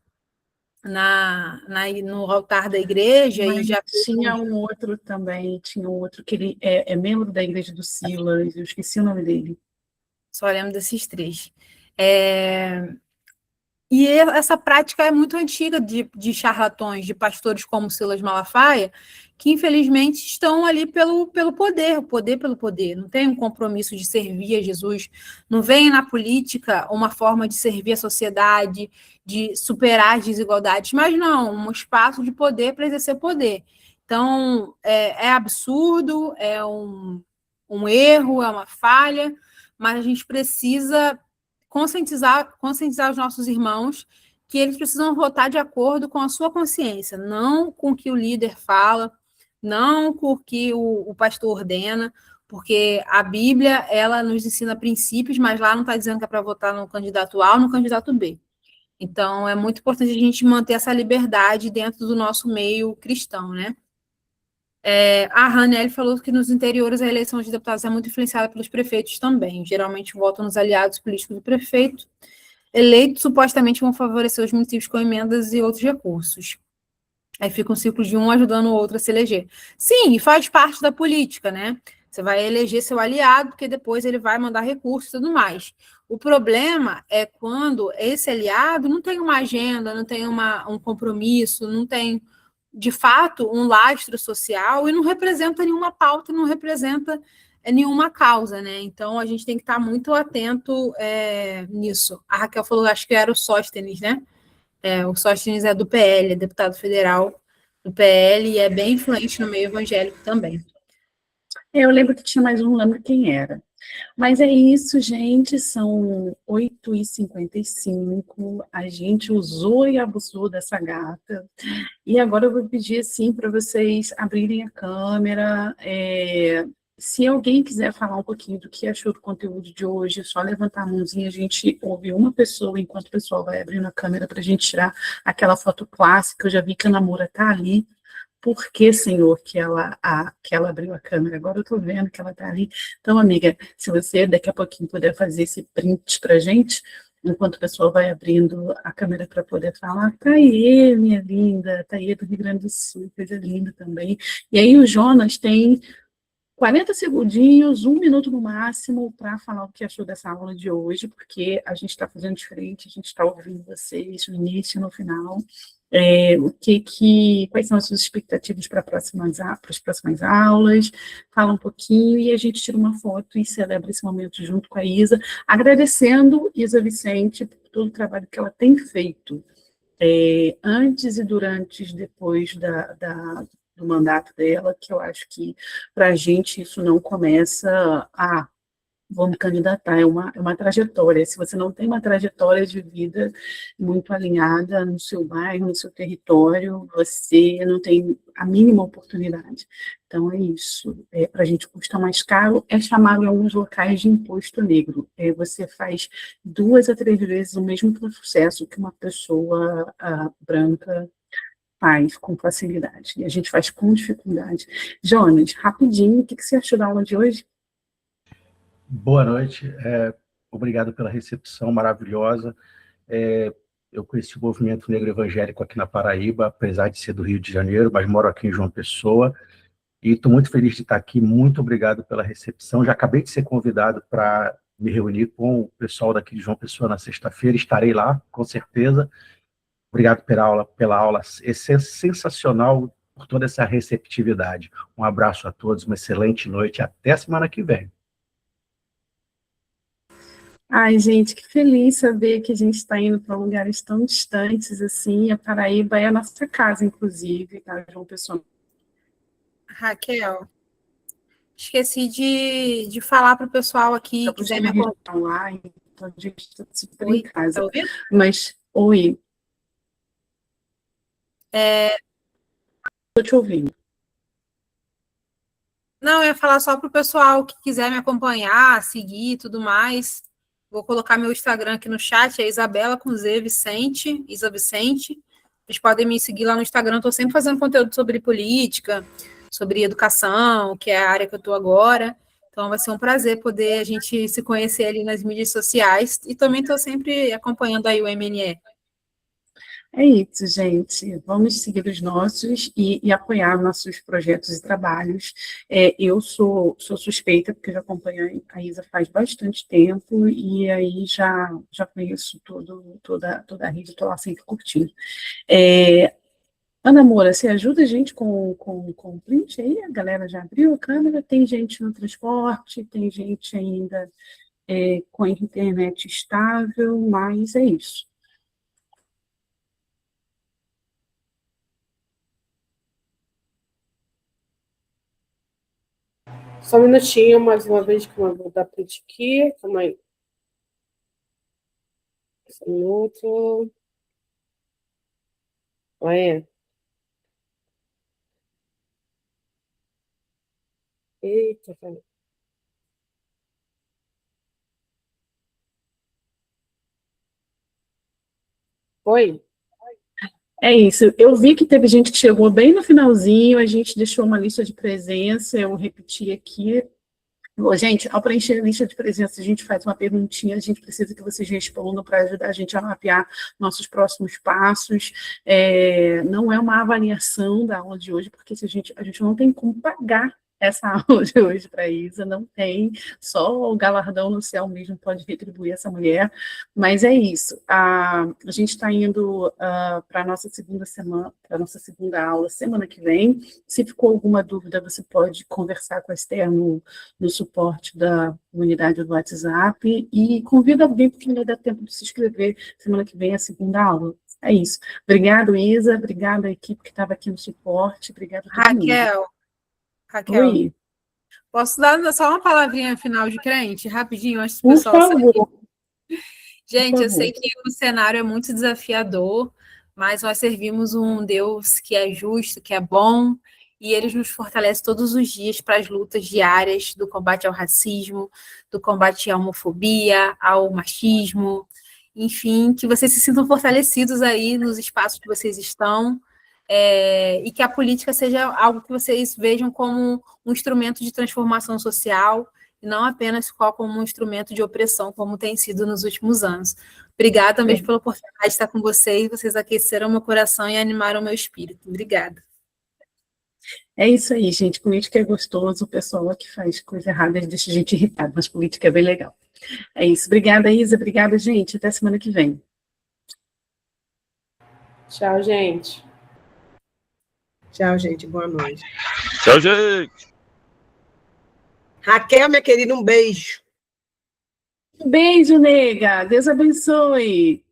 no altar da igreja. Mas e já tinha um outro também, tinha um outro que ele é membro da igreja do Silas, eu esqueci o nome dele. Só lembro desses três. E essa prática é muito antiga de charlatões, de pastores como Silas Malafaia, que infelizmente estão ali pelo poder, o poder pelo poder, não tem um compromisso de servir a Jesus, não vem na política uma forma de servir a sociedade, de superar as desigualdades, mas não, um espaço de poder para exercer poder. Então, é absurdo, é um erro, é uma falha, mas a gente precisa conscientizar os nossos irmãos que eles precisam votar de acordo com a sua consciência, não com o que o líder fala, não com o que o pastor ordena, porque a Bíblia, ela nos ensina princípios, mas lá não está dizendo que é para votar no candidato A ou no candidato B. Então, é muito importante a gente manter essa liberdade dentro do nosso meio cristão, né? A Ranelli falou que nos interiores a eleição de deputados é muito influenciada pelos prefeitos também. Geralmente votam nos aliados políticos do prefeito. Eleitos supostamente vão favorecer os municípios com emendas e outros recursos. Aí fica um ciclo de um ajudando o outro a se eleger. Sim, faz parte da política, né? Você vai eleger seu aliado, porque depois ele vai mandar recursos e tudo mais. O problema é quando esse aliado não tem uma agenda, não tem um compromisso, não tem de fato, um lastro social e não representa nenhuma pauta, não representa nenhuma causa, né? Então, a gente tem que estar muito atento nisso. A Raquel falou, acho que era o Sóstenes, né? O Sóstenes é do PL, é deputado federal do PL e é bem influente no meio evangélico também. Eu lembro que tinha mais um, não lembro quem era. Mas é isso, gente, são 8h55, a gente usou e abusou dessa gata, e agora eu vou pedir, assim, para vocês abrirem a câmera, se alguém quiser falar um pouquinho do que achou do conteúdo de hoje, é só levantar a mãozinha, a gente ouve uma pessoa, enquanto o pessoal vai abrindo a câmera para a gente tirar aquela foto clássica. Eu já vi que a Namora está ali. Por que, Senhor, que ela abriu a câmera? Agora eu estou vendo que ela está ali. Então, amiga, se você daqui a pouquinho puder fazer esse print para a gente, enquanto o pessoal vai abrindo a câmera para poder falar, tá aí, minha linda, tá aí do Rio Grande do Sul, coisa linda também. E aí o Jonas tem 40 segundinhos, 1 minuto no máximo, para falar o que achou dessa aula de hoje, porque a gente está fazendo diferente, a gente está ouvindo vocês no início e no final. Quais são as suas expectativas para as próximas aulas? Fala um pouquinho e a gente tira uma foto e celebra esse momento junto com a Isa, agradecendo Isa Vicente por todo o trabalho que ela tem feito, antes e durante e depois do mandato dela, que eu acho que para a gente isso não começa vamos candidatar, é uma trajetória. Se você não tem uma trajetória de vida muito alinhada no seu bairro, no seu território, você não tem a mínima oportunidade. Então, é isso. Para a gente custa mais caro, é chamado em alguns locais de imposto negro. Você faz 2 a 3 vezes o mesmo processo que uma pessoa branca faz com facilidade. E a gente faz com dificuldade. Jonas, rapidinho, o que você achou da aula de hoje? Boa noite, obrigado pela recepção maravilhosa. Eu conheci o movimento negro evangélico aqui na Paraíba, apesar de ser do Rio de Janeiro, mas moro aqui em João Pessoa, e estou muito feliz de estar aqui. Muito obrigado pela recepção. Já acabei de ser convidado para me reunir com o pessoal daqui de João Pessoa na sexta-feira, estarei lá, com certeza. Obrigado pela aula sensacional, por toda essa receptividade. Um abraço a todos, uma excelente noite, até a semana que vem. Ai, gente, que feliz saber que a gente está indo para lugares tão distantes assim. A Paraíba é a nossa casa, inclusive, tá, João Pessoa? Raquel, esqueci de falar para o pessoal aqui, quiser me acompanhar. Lá, então a gente está super Oi, em casa. tá ouvindo? Mas, oi. Estou te ouvindo. Não, eu ia falar só para o pessoal que quiser me acompanhar, seguir e tudo mais. Vou colocar meu Instagram aqui no chat, é Isabela com Z Vicente, Isa Vicente. Vocês podem me seguir lá no Instagram, estou sempre fazendo conteúdo sobre política, sobre educação, que é a área que eu estou agora. Então vai ser um prazer poder a gente se conhecer ali nas mídias sociais. E também estou sempre acompanhando aí o MNE. É isso, gente. Vamos seguir os nossos e apoiar nossos projetos e trabalhos. Eu sou suspeita, porque eu já acompanho a Isa faz bastante tempo, e aí já conheço toda a rede, estou lá sempre curtindo. Ana Moura, você ajuda a gente com o print aí? A galera já abriu a câmera? Tem gente no transporte, tem gente ainda com a internet estável, mas é isso. Só um minutinho, mais uma vez, que eu vou dar print aqui. Calma aí. Um minuto. Olha. Eita, cara. Oi? É isso. Eu vi que teve gente que chegou bem no finalzinho, a gente deixou uma lista de presença, eu repeti aqui. Ô, gente, ao preencher a lista de presença, a gente faz uma perguntinha, a gente precisa que vocês respondam para ajudar a gente a mapear nossos próximos passos. Não é uma avaliação da aula de hoje, porque a gente não tem como pagar essa aula de hoje para a Isa, não tem, só o galardão no céu mesmo pode retribuir essa mulher, mas é isso. A gente está indo para a nossa segunda semana, para a nossa segunda aula semana que vem. Se ficou alguma dúvida, você pode conversar com a Esther no suporte da comunidade do WhatsApp, e convida alguém, porque ainda dá tempo de se inscrever. Semana que vem é a segunda aula. É isso. Obrigado, Isa. Obrigada à equipe que estava aqui no suporte. Obrigada a todo mundo. Raquel, Oi. Posso dar só uma palavrinha final de crente, rapidinho, antes do Por pessoal sair? favor. Gente, eu sei que o cenário é muito desafiador, mas nós servimos um Deus que é justo, que é bom, e ele nos fortalece todos os dias para as lutas diárias do combate ao racismo, do combate à homofobia, ao machismo, enfim, que vocês se sintam fortalecidos aí nos espaços que vocês estão, e que a política seja algo que vocês vejam como um instrumento de transformação social, e não apenas só como um instrumento de opressão, como tem sido nos últimos anos. Obrigada mesmo pela oportunidade de estar com vocês, vocês aqueceram meu coração e animaram meu espírito. Obrigada. É isso aí, gente. Política é gostoso, o pessoal que faz coisa errada deixa a gente irritada, mas política é bem legal. É isso. Obrigada, Isa. Obrigada, gente. Até semana que vem. Tchau, gente. Tchau, gente. Boa noite. Tchau, gente. Raquel, minha querida, um beijo. Um beijo, nega. Deus abençoe.